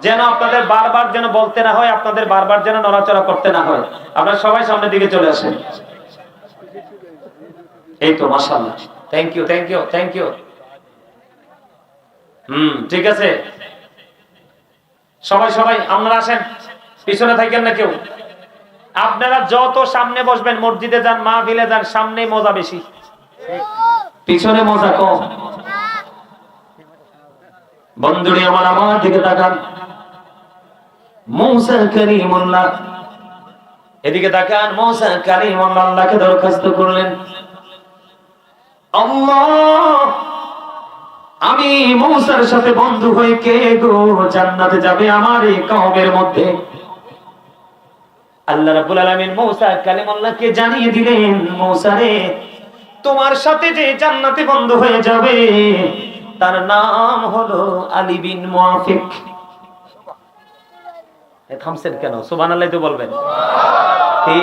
যেন আপনাদের বারবার যেন বলতে না হয়, আপনাদের বারবার যেন নড়াচড়া করতে না হয়। আপনারা সবাই সামনের দিকে চলে আসেন। এই তো মাশাআল্লাহ, thank you, thank you, thank you. ঠিক আছে, সবাই সবাই আপনারা আসেন, পিছনে থাকেন না কেউ। আপনারা যত সামনে বসবেন, মসজিদে যান, মাহফিলে যান, সামনে মজা বেশি, পিছনে মজা কম। বন্ধুরে আমার দিকে তাকান। মুসা কালিমুল্লাহ, এদিকে তাকান। মুসা কালিমুল্লাহ আল্লাহকে দরখাস্ত করলেন, আল্লাহ আমি মুসার সাথে বন্ধু হয়ে কে গো জান্নাতে যাবে আমার এই কওমের মধ্যে? আল্লাহ রাব্বুল আলামিন মুসা কালিমুল্লাহকে জানিয়ে দিলেন, মুসা রে, তোমার সাথে যে জান্নাতে বন্ধু হয়ে যাবে তার নাম হলো আলী বিন মুআফিক। থামছেন কেন? সুবহানাল্লাহ তো বলবেন। কি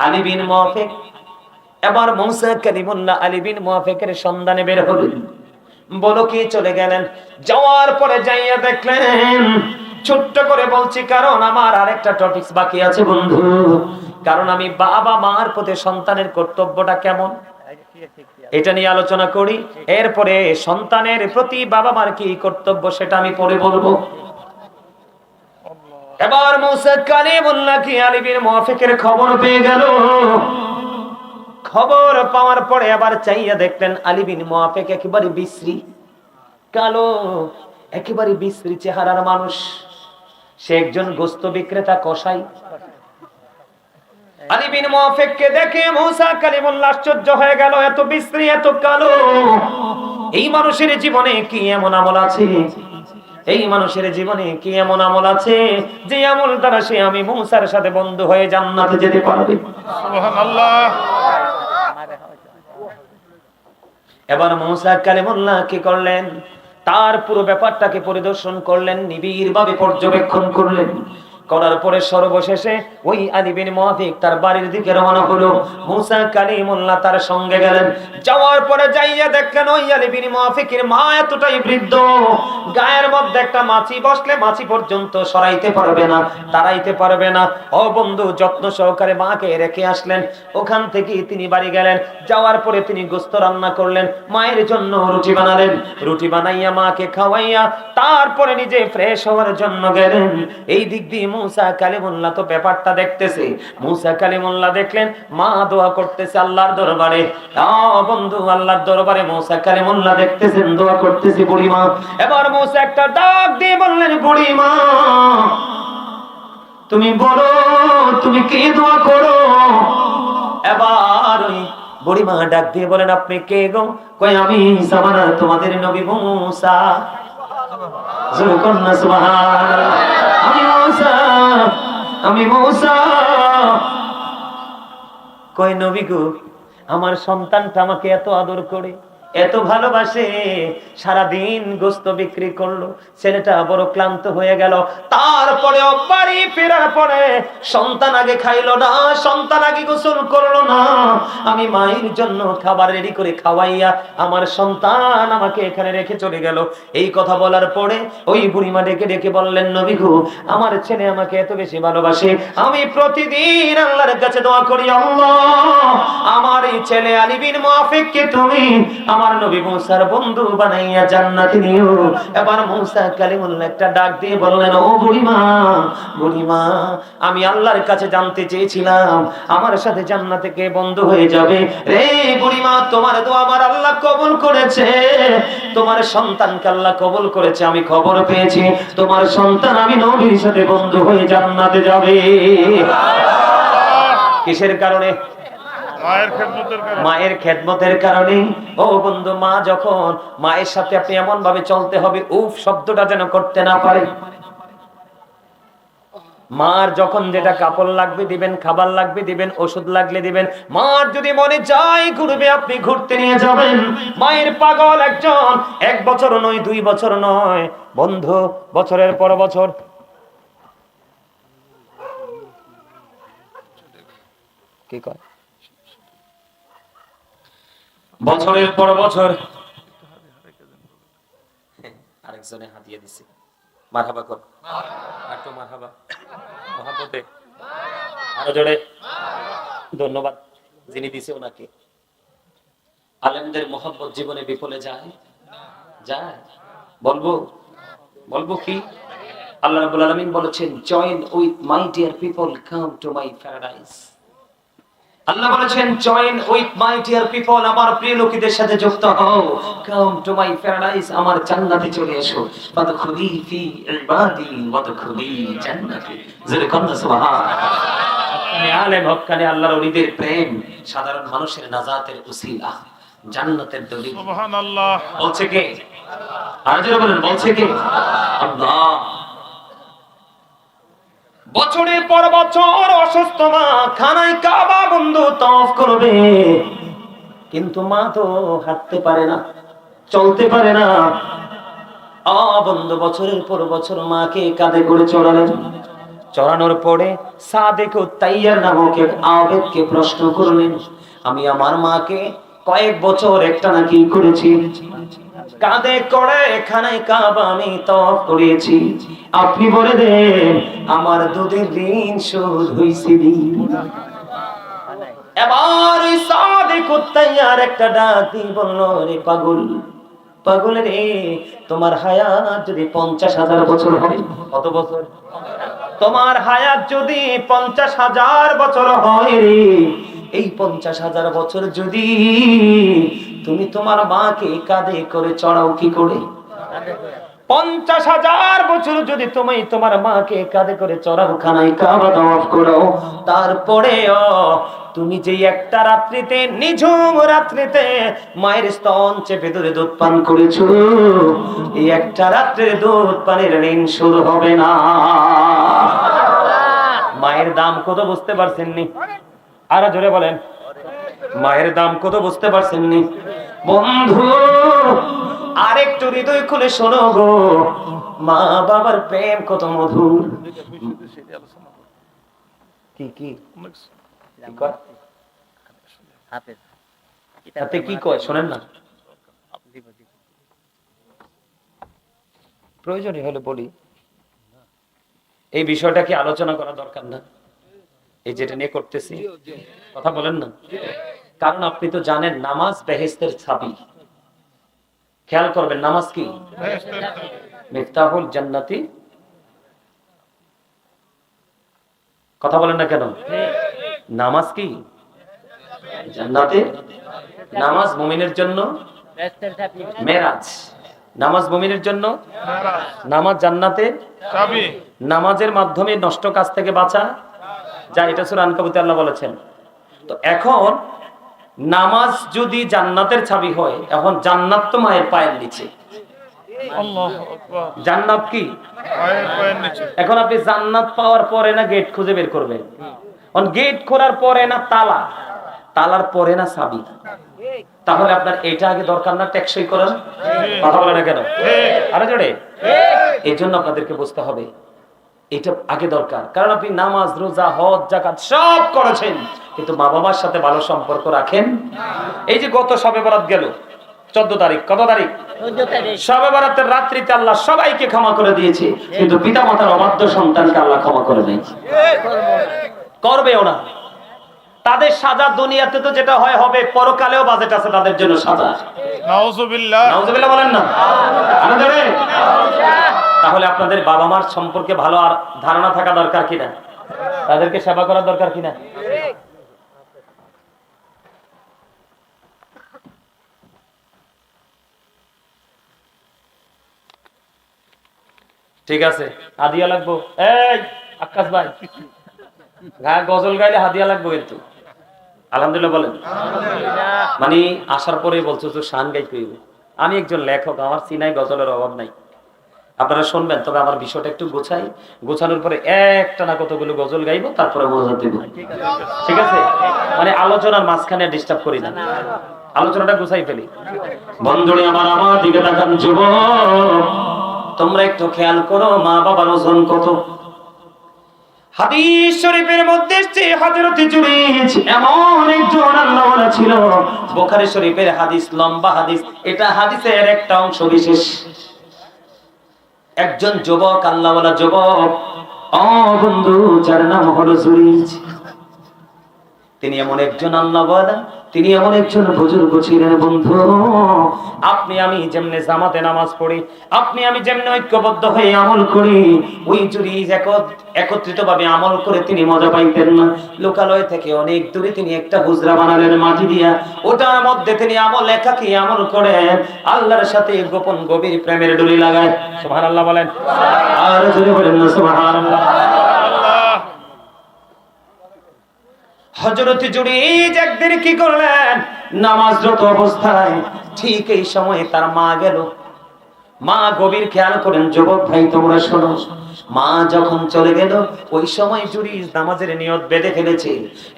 আলী বিন মুআফিক এবার মূসা কালিমুল্লাহ আলী বিন মুআফিকের সন্ধানে বের হলেন, বলো কি চলে গেলেন। যাওয়ার পরে যাইয়া দেখলেন, ছোট্ট করে বলছি কারণ আমার আরেকটা টপিকস বাকি আছে বন্ধু, কারণ আমি বাবা মার প্রতি সন্তানের কর্তব্যটা কেমন এটা নিয়ে আলোচনা করি, এরপরে সন্তানের প্রতি বাবা মার কি কর্তব্য সেটা আমি পরে বলবো। এবার মূসা কালিমুল্লাহ কি আলী বিন মুআফিকের খবর পেয়ে গেল। খবর পাওয়ার পরে আবার চাইয়া দেখলেন আলী বিন মুআফিক একেবারে বিশ্রী, কালো, একেবারে বিশ্রী চেহারার মানুষ। সে একজন গোস্ত বিক্রেতা, কসাই। আলী বিন মুআফিককে দেখে মূসা কালিমুল্লাহ আশ্চর্য হয়ে গেল, এত বিশ্রী, এত কালো, এই মানুষের জীবনে কি এমন আমল আছে, এই মানুষের জীবনে কি এমন আমল আছে যে আমল দ্বারা সে আমি মূসার সাথে বন্ধু হয়ে জান্নাতে যেতে পারবে। সুবহানাল্লাহ। এবার মূসা কালিমুল্লাহ কি করলেন, তার পুরো ব্যাপারটাকে পরিদর্শন করলেন, নিবিড়ভাবে পর্যবেক্ষণ করলেন। করার পরে সর্বশেষে ওই আলী বিন মুআফিক তার বাড়ির দিকে রওনা হলো। মূসা কালিমুল্লাহ তার সঙ্গে গেলেন। যাওয়ার পরে যাইয়া দেখলেন ওই আলী বিন মুআফিকের মা এতটাই বৃদ্ধ, গায়ের মধ্যে একটা মাছি বসলে মাছি পর্যন্ত সরাইতে পারবে না, তাড়াইতে পারবে না। ও বন্ধু, যত্ন সহকারে মাকে রেখে আসলেন। ওখান থেকে তিনি বাড়ি গেলেন। যাওয়ার পরে তিনি গোশত রান্না করলেন, মায়ের জন্য রুটি বানালেন। রুটি বানাইয়া মাকে খাওয়াইয়া তারপরে নিজে ফ্রেশ হওয়ার জন্য গেলেন। এই দিক দিয়ে মূসা কালিমুল্লাহ তো ব্যাপারটা দেখতেছে। মূসা কালিমুল্লাহ দেখলেন মা দোয়া করতেছে আল্লাহর দরবারে। বন্ধু, আল্লাহর দরবারে মূসা কালিমুল্লাহ দেখতেছেন দোয়া করতেছে বুড়িমা। এবার মূসা একটা ডাক দিয়ে বললেন, বুড়িমা তুমি বলো তুমি কি দোয়া করো। এবার ওই বুড়িমা ডাক দিয়ে বলেন, আপনি কে গো? কই আমি সামানা তোমাদের নবী মূসা। জোরে কন্না সুবহানাল্লাহ। আমি মূসা। কই নবী গো, আমার সন্তানটা আমাকে এত আদর করে, এত ভালোবাসে, সারাদিন গোশত বিক্রি করলো, ছেলেটা বড় ক্লান্ত হয়ে গেল। তারপরে বাড়ি ফেরার পরে সন্তান আগে খাইলো না, সন্তান আগে গোসল করলো না। আমি মায়ের জন্য খাবার রেডি করে খাওয়াইয়া আমার সন্তান আমাকে এখানে রেখে চলে গেল। এই কথা বলার পরে ওই বুড়িমা ডেকে ডেকে বললেন, নবী গো, আমার ছেলে আমাকে এত বেশি ভালোবাসে, আমি প্রতিদিন আল্লাহর কাছে দোয়া করি, আল্লাহ আমার এই ছেলে আলী বিন মুআফিককে তুমি আমার নবী মূসার বন্ধু বানাইয়া জান্নাতে নিও। এবার মূসা কালিমুল্লাহ একটা ডাক দিয়ে বললেন, ও বুড়িমা, বুড়িমা আমি আল্লাহর কাছে জানতে চেয়েছিলাম আমার সাথে জান্নাতে কে বন্ধু হয়ে যাবে। রে বুড়িমা, তোমার দোয়া আমার আল্লাহ কবুল করেছে, তোমার সন্তানকে আল্লাহ কবুল করেছে। আমি খবর পেয়েছি তোমার সন্তান আমি নবীর সাথে বন্ধু হয়ে জান্নাতে যাবে। কিসের কারণে? মায়ের খেদমতের কারণে। ও বন্ধু, মা যখন, মায়ের সাথে আপনি এমন ভাবে চলতে হবে উফ শব্দটা যেন করতে না পারে। মার যখন যেটা কাপড় লাগবে দিবেন, খাবার লাগবে দিবেন, ওষুধ লাগলে দিবেন। মার যদি মনে চায় ঘুরবে, আপনি ঘুরতে নিয়ে যাবেন। মায়ের পাগল একজন, 1 বছর নয়, 2 বছর নয় বন্ধু, বছরের পর বছর। কি কয়? বছরের পর বছর। আরেকজনে হাতিয়ে দিছে, মারহাবা কর, একটু মারহাবা, মহাব্বতে আরো জোরে ধন্যবাদ যিনি দিছে ওনাকে। আলেমদের মহব্বত জীবনে বিফলে যায় যায় বলবো বলবো কি? আল্লাহ রাব্বুল আলামিন বলেছেন, join with my dear people, come to my paradise. আল্লাহ বলেছেন, join with my dear people, আমার প্রিয় লোকেদের সাথে যুক্ত হও, কাম টু মাই প্যারাডাইস, আমার জান্নাতে চলে এসো। ফাদখুলি ফি ইবাদি ওয়াদখুলি জান্নাতি। জোরে কন্না সুবহানাল্লাহ। আলেম হক্কানি আল্লাহর ওলিদের প্রেম সাধারণ মানুষের নাজাতের উসিলা, জান্নাতের দলিল। সুবহানাল্লাহ। বলছে কে? আর জোরে বলেন, বলছে কে? আল্লাহ। বছরের পর বছর অসুস্থ মা খানায় কাবা বন্ধু তওয়াফ করবে, কিন্তু মা তো হাঁটতে পারে না, চলতে পারে না। বন্ধু বছরের পর বছর মাকে কাঁধে করে চড়ালেন, চড়ানোর পরে সাদেক তাইয়ার নামক এক আবেদকে প্রশ্ন করলেন, আমি আমার মাকে কয়েক বছর একটানা কি করেছি? কাঁধে করে এখানে কাবা আমি তওয়াফ করেছি, আপনি বলে দেন আমার দুধের ঋণ শোধ হইছে দি। এবার ওই সাদেক তাইয়ার একটা ডাক দিয়ে বলল, রে পাগল, পাগল রে, তোমার হায়াত যদি 50,000 বছর হয়। কত বছর? তোমার হায়াত যদি 50,000 বছর হয় রে, এই 50,000 বছর যদি তুমি তোমার মাকে কাঁধে করে চড়াও কি করে? 50,000 বছর যদি তুমি তোমার মাকে কাঁধে করে চড়াও, খানায় কাবা তওয়াফ করো, তারপরেও তুমি যে একটা রাত্রিতে, নিঝুম রাত্রিতে মায়ের স্তন চেপে ধরে দুধ পান করেছো, এই একটা রাত্রে দুধ পানের ঋণ শুরু হবে না। মায়ের দাম কত বুঝতে পারছেননি? আরো জোরে বলেন, মায়ের দাম কত বুঝতে পারছেননি? বন্ধু আরেকটু হৃদয় খুলে শোনো গো, মা বাবার প্রেম কত মধুর। কি কি কয়? হাতে কি কয় শোনেন না? প্রয়োজনই হলে বলি, এই বিষয়টা কি আলোচনা করা দরকার না? এই যেটা নিয়ে করতেছি, কথা বলেন না? কারণ আপনি তো জানেন নামাজ বেহেশতের চাবি। খেয়াল করবেন, নামাজ কি মিফতাহুল জান্নাতি। কথা বলেন না কেন? নামাজ কি জান্নাতে? নামাজ মুমিনের জন্য মেরাজ, নামাজ মুমিনের জন্য নামাজ জান্নাতের চাবি। নামাজের মাধ্যমে নষ্ট কাজ থেকে বাঁচা যায়, এটা সূরা আনকাবুতে আল্লাহ বলেছেন। তো এখন নামাজ যদি জান্নাতের চাবি হয়, এখন জান্নাত তো মায়ের পায়ের নিচে। জান্নাত কি পায়ের নিচে। এখন আপনি জান্নাত পাওয়ার পরে না গেট খুঁজে বের করবেন? গেট খোলার পরে না তালা, তালার পরে না চাবি? তাহলে আপনার এটা আগে দরকার না টেকসই করার? কথা বলে না কেন? আরে জোরে। এই জন্য আপনাদেরকে বুঝতে হবে এটা আগে দরকার। কারণ আপনি নামাজ, রোজা, হজ, যাকাত সব করেছেন, কিন্তু মা বাবার সাথে ভালো সম্পর্ক রাখেন। এই যে গত শবে বরাত গেল 14 তারিখ, কত তারিখ? 14 তারিখ। শবে বরাতের রাত্রিতে আল্লাহ সবাইকে ক্ষমা করে দিয়েছে, কিন্তু পিতামাতার অবাধ্য সন্তানকে আল্লাহ ক্ষমা করে নাই, করবেও না। তাদের সাজা দুনিয়াতে তো যেটা হয় হবে, পরকালেও বাজেট আছে তাদের জন্য সাজা। নাউজুবিল্লাহ, নাউজুবিল্লাহ বলেন না? তাহলে আপনাদের বাবা মার সম্পর্কে ভালো আর ধারণা থাকা দরকার কিনা? তাদেরকে সেবা করার দরকার কিনা? ঠিক আছে, হাদিয়া লাগবো। এই আকাশ ভাই, গজল গাইলে হাদিয়া লাগবো কিন্তু। আলহামদুলিল্লাহ বলেন। মানে আসার পরে বলছো তো শান গাইতে হইবে। আমি একজন লেখক, আমার সিনাই গজলের অভাব নাই, আপনারা শুনবেন। তবে আমার বিষয়টা একটু গোছাই, গোছানোর পরে একটা না কতগুলো গজল গাইবো, তারপরে মজা দেব, ঠিক আছে? মানে আলোচনার মাঝখানে ডিস্টার্ব করি না, আলোচনাটা গোছাই ফেলি। বন্ধুরে আমার, আমার দিকে তাকান যুবক, তোমরা একটু খেয়াল করো মা বাবার ওজন কত। হাদিস শরীফের মধ্যে এসেছে হযরত জুরাইজ এমন একজন আল্লাহওয়ালা ছিল। বুখারী শরীফের হাদিস, লম্বা হাদিস, এটা হাদিসের একটা অংশ বিশেষ। একজন যুবক, আল্লাহওয়ালা যুবক, ও বন্ধু, যার নাম হলো জুরাইজ। তিনি এমন একজন আল্লাহওয়ালা, তিনি এমন একজন বুজুর্গ ছিলেন। বন্ধু, আপনি আমি যেমনে জামাতে নামাজ পড়ি, আপনি আমি যেমনে ঐক্যবদ্ধ হয়ে আমল করি, ওই জুরাইজ একত্রিত ভাবে আমল করে তিনি মজা পাইতেন না। লোকালয় থেকে অনেক দূরে তিনি একটা হুজরা বানালেন মাটি দিয়া, ওটার মধ্যে তিনি আমল একাকী আমল করে আল্লাহর সাথে গোপন গভীর প্রেমের ডুরি লাগায়। সুবহানাল্লাহ বলেন, আর জোরে বলেন না সুবহানাল্লাহ। হযরত জুরাইজ একদিন কি করলেন, নামাজরত অবস্থায় ঠিক এই সময়ে তার মা গেল। মা গভীর খেয়াল করেন, যুবক ভাই তোমরা শোনো, মা যখন চলে গেল ওই সময় জুরাইজ নামাজের নিয়ত বেঁধে ফেলেছে।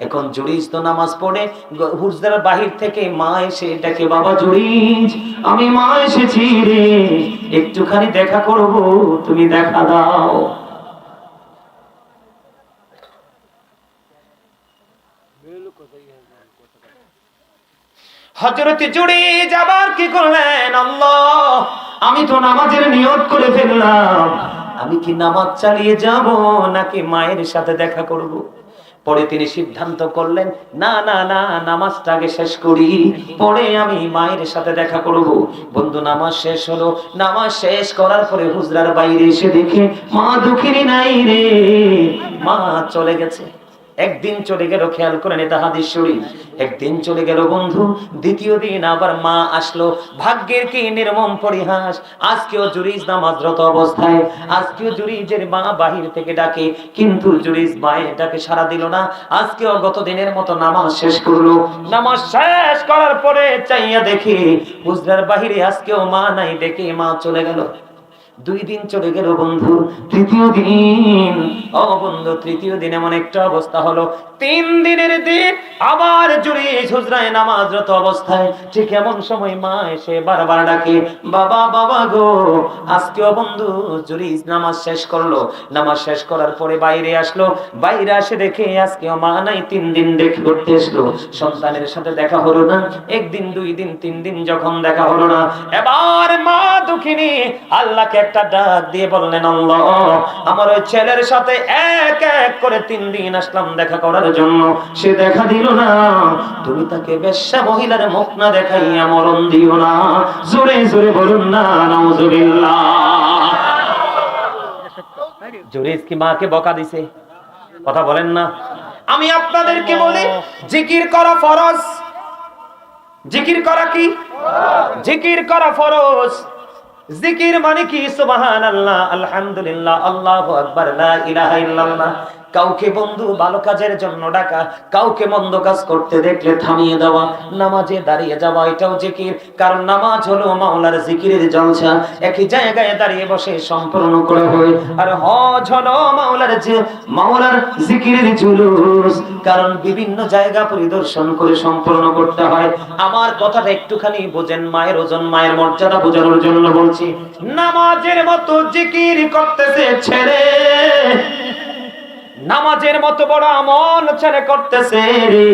এখন জুরাইজ তো নামাজ পড়ে, হুজরার বাহির থেকে মা এসে ডাকে, বাবা জুরাইজ, আমি মা এসেছি রে, একটুখানি দেখা করব, তুমি দেখা দাও। হযরত জুরাইজ আবার কি করলেন, আল্লাহ আমি তো নামাজের নিয়ত করে ফেললাম, আমি কি নামাজ চালিয়ে যাব নাকি মায়ের সাথে দেখা করব? পরে তিনি সিদ্ধান্ত করলেন, না না না, নামাজটা আগে শেষ করি, পরে আমি মায়ের সাথে দেখা করব। বন্ধু, নামাজ শেষ হলো। নামাজ শেষ করার পরে হুজরার বাইরে এসে দেখে মা দুঃখিনী নাই রে, মা চলে গেছে। একদিন চলে গেল, খেয়াল করেন, এটা হাদিস শরীফ। একদিন চলে গেল বন্ধু, দ্বিতীয় দিন আবার মা আসলো। ভাগ্যের কি নির্মম পরিহাস, আজকেও জুরিজ নামাজরত অবস্থায়, আজকেও জুরিজের মা বাহির থেকে ডাকে, কিন্তু জুরিজ মায়ের ডাকে সাড়া দিল না। আজকেও গত দিনের মতো নামাজ শেষ করলো। নামাজ শেষ করার পরে চাইয়া দেখি হুজরার বাহিরে আজকেও মা নাই, দেখে মা চলে গেল। 2 দিন চলে গেল বন্ধু, তৃতীয় দিন, ও বন্ধু, তৃতীয় দিন এমন একটা অবস্থা হলো, 3 দিনের দিন আবার জুরিজ হুজরায় নামাজরত অবস্থায়, ঠিক এমন সময় মা এসে বারবার ডাকে, বাবা বাবা গো। আজকেও বন্ধু জুরিজ নামাজ শেষ করলো। নামাজ শেষ করার পরে বাইরে আসলো, বাইরে এসে দেখে আজকেও মা নাই। 3 দিন দেখে করতে আসলো, সন্তানের সাথে দেখা হলো না। 1 দিন 2 দিন 3 দিন যখন দেখা হলো না, এবার মা দুঃখিনী আল্লাহকে একটা ডাক দিয়ে বললেন, আল্লাহ আমার ওই ছেলের সাথে এক এক করে 3 দিন আসলাম দেখা করার জন্য, সে দেখা দিল না। তুমি তাকে বেশ্যা মহিলার মুখ না দেখাইয়া মরণ দিও না। জোরে জোরে বলুন না নাউজুবিল্লাহ। জুরিজ কি মাকে বকা দিছে? কথা বলেন না। আমি আপনাদেরকে বলি, জিকির করা ফরজ। জিকির করা কি? জিকির করা ফরজ। জিকির মানে কি? সুবহানাল্লাহ, আলহামদুলিল্লাহ, আল্লাহু আকবার, লা ইলাহা ইল্লাল্লাহ। কাউকে বন্ধু ভালো কাজের জন্য ডাকা, কাউকে মন্দ কাজ করতে দেখলে থামিয়ে দেওয়া, নামাজে দাঁড়িয়ে যাওয়া, এটাও জিকির। কারণ নামাজ হলো মাওলার জিকিরের জলসা, একই জায়গায় দাঁড়িয়ে বসে সম্পূর্ণ করা হয়। আর হজ হলো মাওলার জিকিরের জুলুস, কারণ বিভিন্ন জায়গা পরিদর্শন করে সম্পূর্ণ করতে হয়। আমার কথাটা একটুখানি বোঝেন, মায়ের ওজন, মায়ের মর্যাদা বোঝানোর জন্য বলছি। নামাজের মতো জিকির করতেছে ছেলে, নামাজের মতো বড় আমল ছেলে করতেছে রে।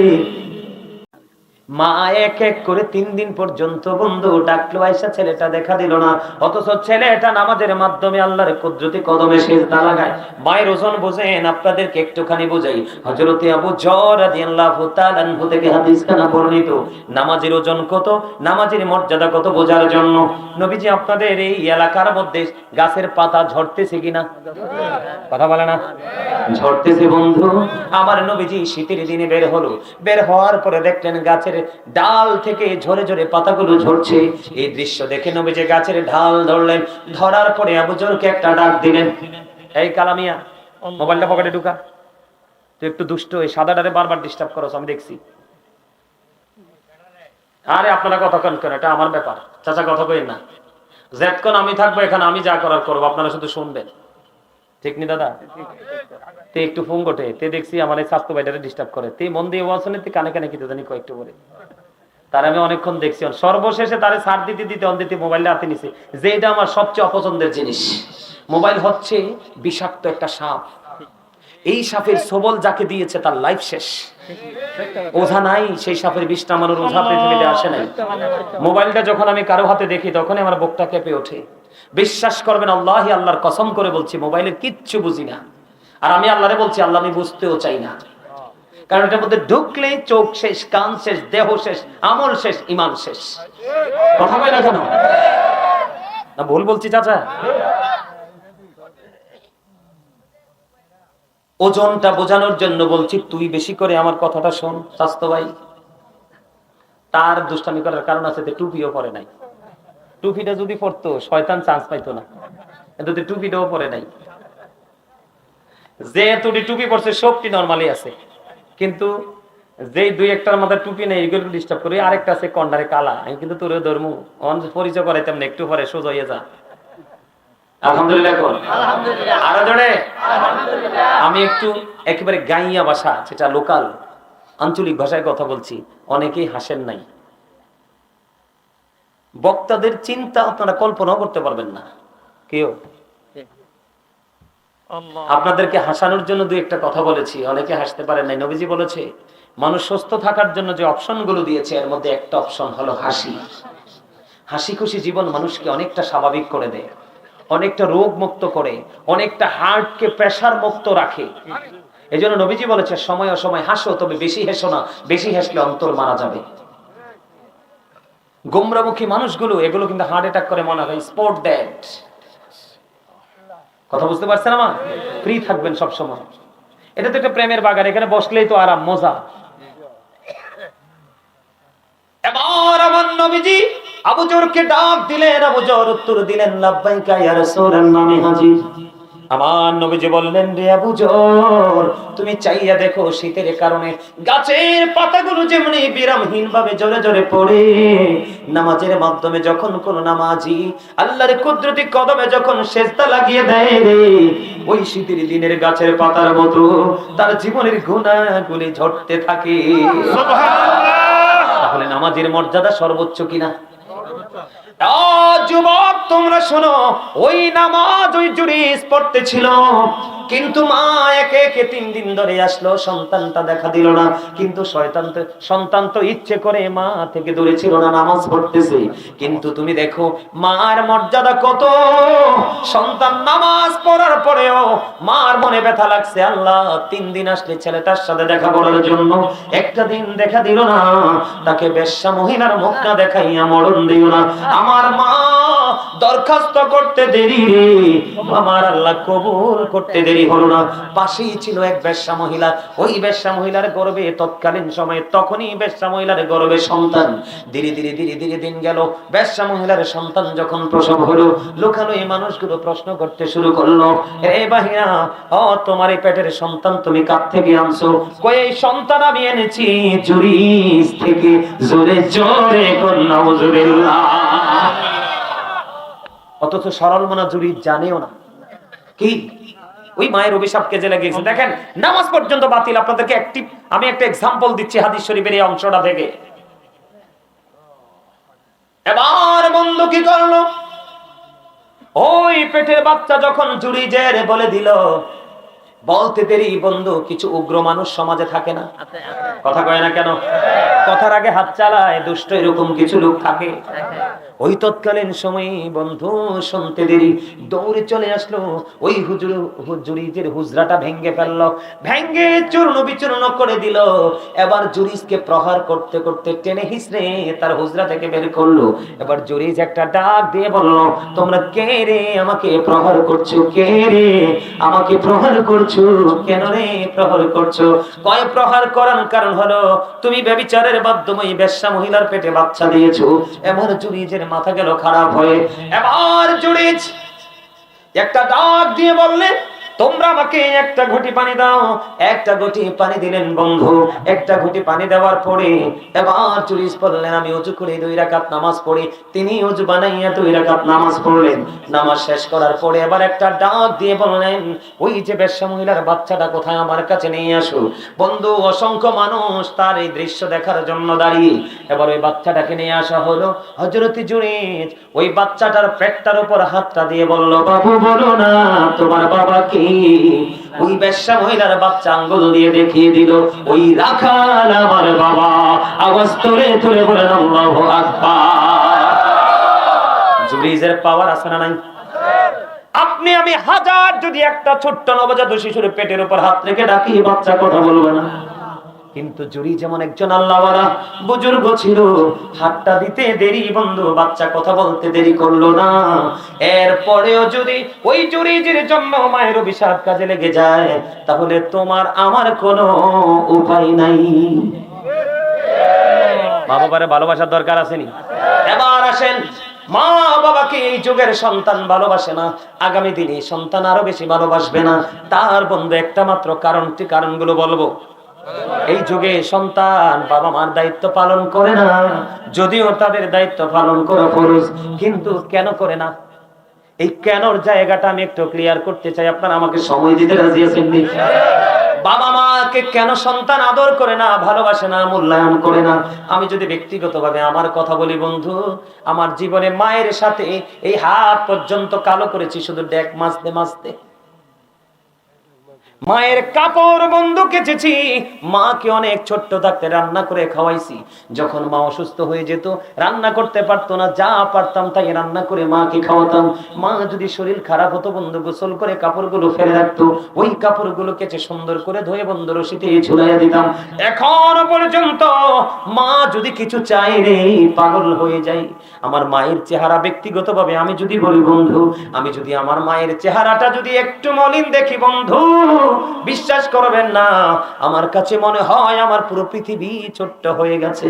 মা এক এক করে 3 দিন পর্যন্ত বন্ধু ডাকলো, আয়েশা ছেলেটা দেখা দিল না, অথচ ছেলেটা নামাজের মাধ্যমে আল্লাহর কুদরতি কদমে সিজদা লাগায়। মায়ের ওজন বোঝেন, আপনাদেরকে একটুখানি বোঝাই। হযরত আবু যর রাদিয়াল্লাহু তাআলা আনহু থেকে হাদিসখানা বর্ণিত। নামাজের ওজন কত, নামাজের মর্যাদা কত বোঝার জন্য নবীজি আপনাদের এই এলাকার মধ্যে গাছের পাতা ঝরতেছে কিনা? কথা বলে না? ঝরতেছে বন্ধু। আমার নবীজি শীতের দিনে বের হলো, বের হওয়ার পরে দেখলেন গাছের ডাল থেকে ঝরে ঝরে পাতাগুলো ঝরছে। এই দৃশ্য দেখে নবীজি গাছের ঢাল ধরলেন, ধরার পরে আবু যরকে একটা ডাক দিলেন, এই কালামিয়া, মোবাইলটা পকেটে ঢুকা, তুই একটু দুষ্ট, এই সাদাটারে বারবার ডিস্টার্ব করছ, আমি দেখছি। আরে আপনারা কথা কন কেন, এটা আমার ব্যাপার, চাচা কথা কইেন না। যেতক্ষণ আমি থাকবো এখানে, আমি যা করার করবো, আপনারা শুধু শুনবেন, ঠিক নি দাদা? তে একটু ফোন গোটে, তে দেখছি আমার এই স্বাস্থ্য বাইটারে ডিস্টার্ব করে, তে মন দিয়ে ওয়াসনে তে কানে কানে কি জানি কয়েকটু বলে, তার আমি অনেকক্ষণ দেখছি। সর্বশেষে তারে ছাড় দিতে দিতে অন্দিতে মোবাইলটা হাতে নিছে, যে এটা আমার সবচেয়ে অপছন্দের জিনিস। মোবাইল হচ্ছে বিষাক্ত একটা সাপ, এই সাপের সবল যাকে দিয়েছে তার লাইফ শেষ। ওঝা নাই, সেই সাপের বিষ নামানোর ওঝা পৃথিবীতে আসে নাই। মোবাইলটা যখন আমি কারো হাতে দেখি তখনই আমার বুকটা কেঁপে ওঠে। বিশ্বাস করবেন, আল্লাহি, আল্লাহর কসম করে বলছি, মোবাইলের কিচ্ছু বুঝি না। আর আমি আল্লাহরে বলছি, আল্লাহ আমি বুঝতেও চাই না, কারণ এটার মধ্যে ঢুকলে চোখ শেষ, কান শেষ, দেহ শেষ, আমল শেষ, ইমান শেষ। কথা বলে না কেন? না ভুল বলছি চাচা? ওজনটা বোঝানোর জন্য বলছি, তুই বেশি করে আমার কথাটা শোন স্বাস্থ্য ভাই। তার দুষ্টামি করার কারণ আছে, টুপিও পরে নাই। টুপিটা যদি পরতো শয়তান চান্স পাইতো না, কিন্তু টুপিটাও পরে নাই। যে তুই টুপি পরছে সবটি নরমালি আছে, কিন্তু যে 2-1টার মাথায় টুপি নেই, এগুলো ডিস্টার্ব করে। আরেকটা আছে কন্ডারে কালা, আমি কিন্তু তোরে ধর্ম পরিচয় করাইতাম না, একটু পরে সোজা হয়ে যা। আলহামদুলিল্লাহ। আরো জোরে আমি একটু একেবারে গাইয়া ভাষা, যেটা লোকাল আঞ্চলিক ভাষায় কথা বলছি, অনেকেই হাসেন নাই। বক্তাদের চিন্তা আপনারা কল্পনাও করতে পারবেন না কেউ। আপনাদেরকে হাসানোর জন্য 2-1টা কথা বলেছি, অনেকে হাসতে পারেন নাই। নবীজি বলেছে, মানুষ সুস্থ থাকার জন্য যে অপশনগুলো দিয়েছে এর মধ্যে একটা অপশন হলো হাসি। হাসি খুশি জীবন মানুষকে অনেকটা স্বাভাবিক করে দেয়, অনেকটা রোগ মুক্ত করে, অনেকটা হার্টকে প্রেসার মুক্ত রাখে। এই জন্য নবীজি বলেছে সময় অসময় হাসো, তবে বেশি হেসো না, বেশি হেসলে অন্তর মারা যাবে। গোমরামুখী মানুষগুলো এগুলো কিন্তু হার্ট অ্যাটাক করে মনে হয় স্পট দ্যাট। কথা বুঝতে পারছেন আমার? ফ্রি থাকবেন সব সময়। এটা তো একটা প্রেমের বাগান, এখানে বসলেই তো আরাম, মজা। এবার আমার নবীজি আবু জরকে ডাক দিলেন, আবু জর উত্তর দিলেন লাব্বাইকা ইয়া রাসূলুল্লাহ, আমি হাজির। আমার নবীজি বললেন, রে আবু জর, তুমি চাইয়া দেখো শীতের কারণে গাছের পাতাগুলো যেমনি বিরামহীন ভাবে জোরে জোরে পড়ে, নামাজের মাধ্যমে যখন কোন নামাজি আল্লাহর কুদরতি কদমে যখন সেজদা লাগিয়ে দেয় রে, ওই শীতের দিনের গাছের পাতার মতো তার জীবনের গুনাহগুলি ঝরতে থাকে। তাহলে নামাজের মর্যাদা সর্বোচ্চ কিনা? যুবক তোমরা শোনো, ওই নামাজ ওই জুরিস পড়তেছিল, কিন্তু মা একে একে 3 দিন ধরে আসলো, সন্তানটা দেখা দিল না। কিন্তু সন্তান তো ইচ্ছে করে মা থেকে দূরে ছিল না, নামাজ পড়তেছে। কিন্তু তুমি দেখো মার মর্যাদা কত। সন্তান নামাজ পড়ার পরেও মার মনে ব্যথা লাগছে, আল্লাহ 3 দিন আসলে ছেলেটার সাথে দেখা করার জন্য, একটা দিন দেখা দিল না, তাকে বেশ্যা মহিলার মুখ না দেখাইয়া মরণ দিও না। আমার মা দরখাস্ত করতে দেরি রে, আমার আল্লাহ কবুল করতে দেরি হলো না। পাশেই ছিল এক বেশ্যা মহিলা, ওই বেশ্যা মহিলার গর্ভে তৎকালীন সময়ে, তখনই বেশ্যা মহিলার গর্ভে সন্তান। ধীরে ধীরে ধীরে ধীরে দিন গেল, বেশ্যা মহিলার সন্তান যখন প্রসব হলো, লোকালো এই মানুষগুলো প্রশ্ন করতে শুরু করলো, রে বাহিরা, ও তোমার এই পেটের সন্তান তুমি কার থেকে আনছো? কই এই সন্তান আমি এনেছি জুরিস থেকে। জোরে জোরে কোন নাউজুবিল্লাহ। অথচ সরল মনা জুরি জানেও না কি ওই মায়ের অভিশাপকে জেলে গিয়েছে। দেখেন নামাজ পর্যন্ত বাতিল। আপনাদেরকে আমি একটা এক্সাম্পল দিচ্ছি হাদিস শরীফের এই অংশটা থেকে। এবার বন্ধু কি করলো, ওই পেটের বাচ্চা যখন জুরিজের বলে দিল, বলতে দেরি বন্ধু, কিছু উগ্র মানুষ সমাজে থাকে না? কথা কয় না কেন? কথার আগে হাত চালায়, দুষ্ট এরকম কিছু লোক থাকে। ওই তৎকালীন সময়ে বন্ধু শুনতে দেরি, দৌড়ে চলে আসলো, ওই জুরিজের হুজরাটা ভেঙ্গে ফেললো, ভেঙ্গে চূর্ণ বিচূর্ণ করে দিল। এবার জুরিজকে প্রহার করতে করতে টেনে হিসড়ে তার হুজরা থেকে বের করলো। এবার জুরিজ একটা ডাক দিয়ে বলল, তোমরা কে রে আমাকে প্রহার করছো? কে রে আমাকে প্রহার করছো? কেন রে প্রহার করছো? কয় প্রহার করার কারণ হলো তুমি ব্যভিচারের মাধ্যমে বেশ্যা মহিলার পেটে বাচ্চা দিয়েছো। এবার জুরিজের মাথা গেল খারাপ হয়ে। এবার জুরিজ একটা ডাক দিয়ে বললেন, তোমরা আমাকে একটা ঘটি পানি দাও। একটা ঘটি পানি দিলেন বন্ধু। একটা ঘটি পানি দেওয়ার পরে এবার জুরিজ বললেন, আমি ওযু করে 2 রাকাত নামাজ পড়ি। তিনি ওযু বানাইয়া 2 রাকাত নামাজ পড়লেন। নামাজ শেষ করার পরে এবার একটা ডাক দিয়ে বললেন, ওই যে বেশ্যা মহিলার বাচ্চাটা কোথায়, আমার কাছে নিয়ে আসো। বন্ধু অসংখ্য মানুষ তার এই দৃশ্য দেখার জন্য দাঁড়িয়ে। এবার ওই বাচ্চাটাকে নিয়ে আসা হলো। হযরত জুরিজ ওই বাচ্চাটার পেটটার উপর হাতটা দিয়ে বলল, বাবু বলো না তোমার বাবা কে? ওই বেশ্যা মহিলার বাচ্চা আঙ্গুল দিয়ে দেখিয়ে দিল, ওই রাখাল আমার বাবা। আওয়াজ তুলে তুলে বলেন আল্লাহু আকবার। জুরিজের পাওয়ার আছে না নাই? আপনি আমি হাজার যদি একটা ছোট্ট নবজাত শিশুর পেটের উপর হাত রেখে ডাকি, বাচ্চা কথা বলবে না। কিন্তু জুরি যেমন একজন আল্লাহওয়ালা বুজুর্গ ছিল, হাতটা দিতে দেরি বন্ধু, বাচ্চা কথা বলতে দেরি করলো না। এরপরেও যদি ওই জুরিজের জন্য মায়ের অভিশাপ কাজে লেগে যায়, তাহলে তোমার আমার কোনো উপায় নাই। মা বাবারে ভালোবাসার দরকার আসেনি? এবার আসেন, মা বাবাকে এই যুগের সন্তান ভালোবাসে না, আগামী দিনে সন্তান আরো বেশি ভালোবাসবে না। তার বন্ধু একটা মাত্র কারণগুলো বলবো। এই যুগে সন্তান বাবা মার দায়িত্ব পালন করে না, যদিও তাদের দায়িত্ব পালন করা ফরজ, কিন্তু কেন করে না? এই কেনর জায়গাটা আমি একটু ক্লিয়ার করতে চাই। আপনারা আমাকে সময় দিতে রাজি আছেন? বাবা মাকে কেন সন্তান আদর করে না, ভালোবাসে না, মূল্যায়ন করে না? আমি যদি ব্যক্তিগতভাবে আমার কথা বলি বন্ধু, আমার জীবনে মায়ের সাথে এই হাত পর্যন্ত কালো করেছি শুধু ডেক মাজতে মাজতে। মায়ের কাপড় বন্ধু কেচেছি, মাকে অনেক ছোট্ট থাকতে রান্না করে খাওয়াইছি। যখন মা অসুস্থ হয়ে যেত, রান্না করতে পারতো না, যা পারতাম তাই রান্না করে মাকে খাওয়াতাম। মা যদি শরীর খারাপ হতো বন্ধু গোসল করে কাপড়গুলো ফেলে রাখতো, ওই কাপড়গুলো কেচে সুন্দর করে ধুয়ে বন্ধু রশিতে ঝুলাইয়া দিতাম। এখনো পর্যন্ত মা যদি কিছু চাই রে পাগল হয়ে যাই। আমার মায়ের চেহারা ব্যক্তিগতভাবে আমি যদি বলি বন্ধু, আমি যদি আমার মায়ের চেহারাটা যদি একটু মলিন দেখি বন্ধু, বিশ্বাস করবেন না, আমার কাছে মনে হয় আমার পুরো পৃথিবী ছোট্ট হয়ে গেছে।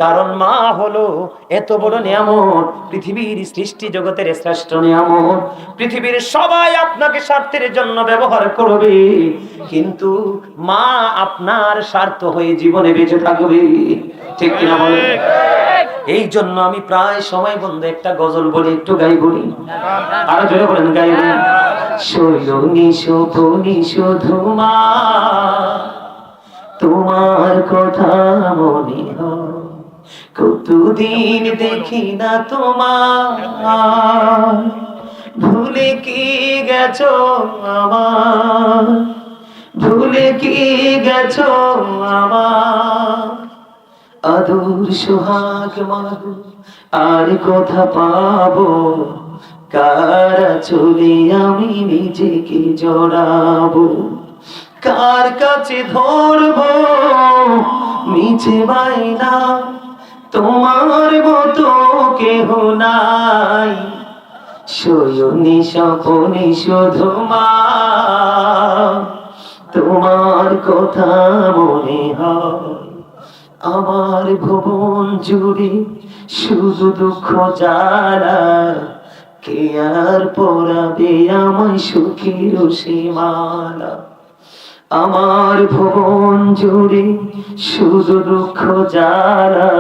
কারণ মা হলো এত বড় নিয়ামত, পৃথিবীর সৃষ্টি জগতের শ্রেষ্ঠ নিয়ামত। পৃথিবীর সবাই আপনাকে স্বার্থের জন্য ব্যবহার করবে, কিন্তু মা আপনার স্বার্থ হয়ে জীবনে বেঁচে থাকবে। ঠিক কিনা বলেন? এই জন্য আমি প্রায় সময় বন্ধু একটা গজল বলি, একটু গাই বলি, আরো জোরে বলেন গাই বলি। শৈলনি শোভনি শুধু মা, তোমার কথা মনে হয়, কতদিন দেখি না তোমার, ভুলে কি গেছো আমার, ভুলে কি গেছো আমার, আদর সোহাগ মাগো আর কথা পাবো, কার চলে আমি নিজেকে জড়াবো, কার কাছে ধরবো মিছে বাইনা, তোমার মতো কেহ নাই, শয়নি স্বপনে শুধু মা, তোমার কথা মনে হয়। আমার ভুবন জুড়ে শুধু দুঃখ জ্বালা, কে আর পরাবে আমায় সুখের সীমানা। আমার ভুবন জুড়ে শুধু দুঃখ জ্বালা,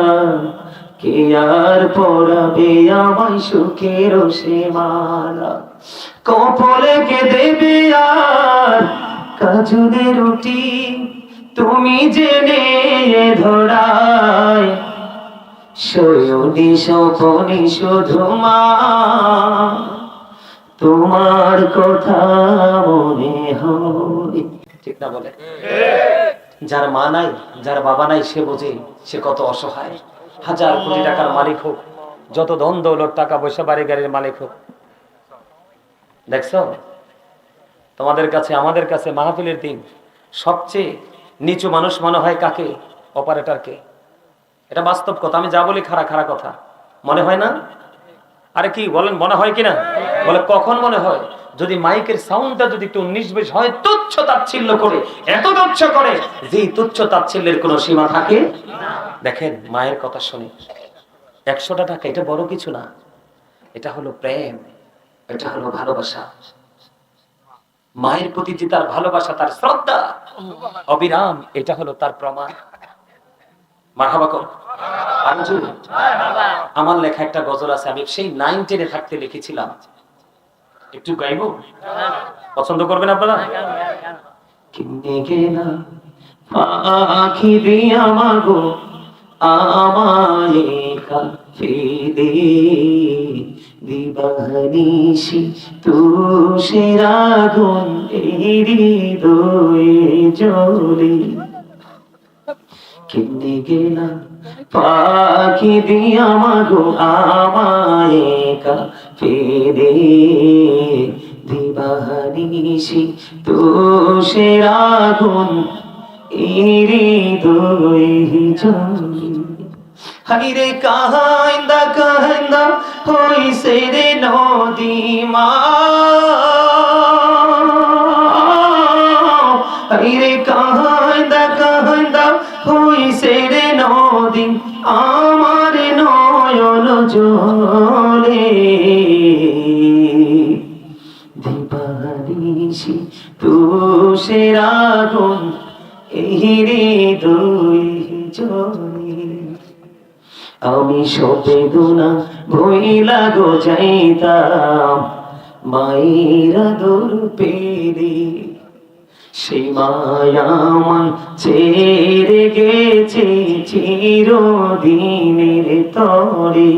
কে আর পরাবে আমায় সুখের সীমানা। কপালে কে দেবে আর কাজুরে রুটি, তুমি জেনে ধরায়, শয়নি স্বপনে শুধু মা, তোমার কথা মনে হয়। ঠিক না বলে? যার মা নাই, যার বাবা নাই, সে বোঝে সে কত অসহায়। হাজার কোটি টাকার মালিক হোক, যত ধন দৌলত টাকা পয়সা বাড়ি গাড়ির মালিক হোক, দেখছো তোমাদের কাছে আমাদের কাছে মাহফিলের দিন সবচেয়ে নিচু মানুষ মনে হয় কাকে? অপারেটরকে। এটা বাস্তব কথা, আমি যা বলি খাড়া খাড়া কথা, মনে হয় না? আরে কি বলেন, মনে হয় কিনা? বলে কখন মনে হয়? যদি মাইকের সাউন্ডটা যদি একটু 19-20 হয়, তুচ্ছ তাচ্ছিল্য করে, এত তুচ্ছ করে যে তুচ্ছ তাচ্ছিল্যের কোনো সীমা থাকে না। দেখেন মায়ের কথা শুনে 100টা টাকা এটা বড় কিছু না, এটা হলো প্রেম, এটা হলো ভালোবাসা। মায়ের প্রতি যে তার ভালোবাসা, তার শ্রদ্ধা অবিরাম, এটা হলো তার প্রমাণ। মারহাবা কর। আমার লেখা একটা গজল আছে, আমি সেই 9-10 থাকতে লিখেছিলাম, একটু গাইবো? পছন্দ করবেন আপনারা? কিনে গেলা পাখি দিয়া মাগো আমায় কাফিরে, দিবানিশি তুষের আগুন হৃদয়ে জ্বলে, কিনে গেলা পাখি দিয়া মাগো আমায় কাফিরে, দিবানিশি তুষের আগুন হৃদয়ে জ্বলে। হাইরে কাহিন্দা কাহিন্দা হইছে রে নদী মা, হাইরে কাহিন্দা কাহিন্দা হইছে রে নদী, আমার নয়ন জলে, দিবানিশি তুষের আগুন হৃদয়ে জ্বলে। আমি সবেদনা ভইলা গো যাইতাম মায়ের আদর পেরে, সেই মায়া আমায় ছেড়ে গেছে চিরদিনের তরে।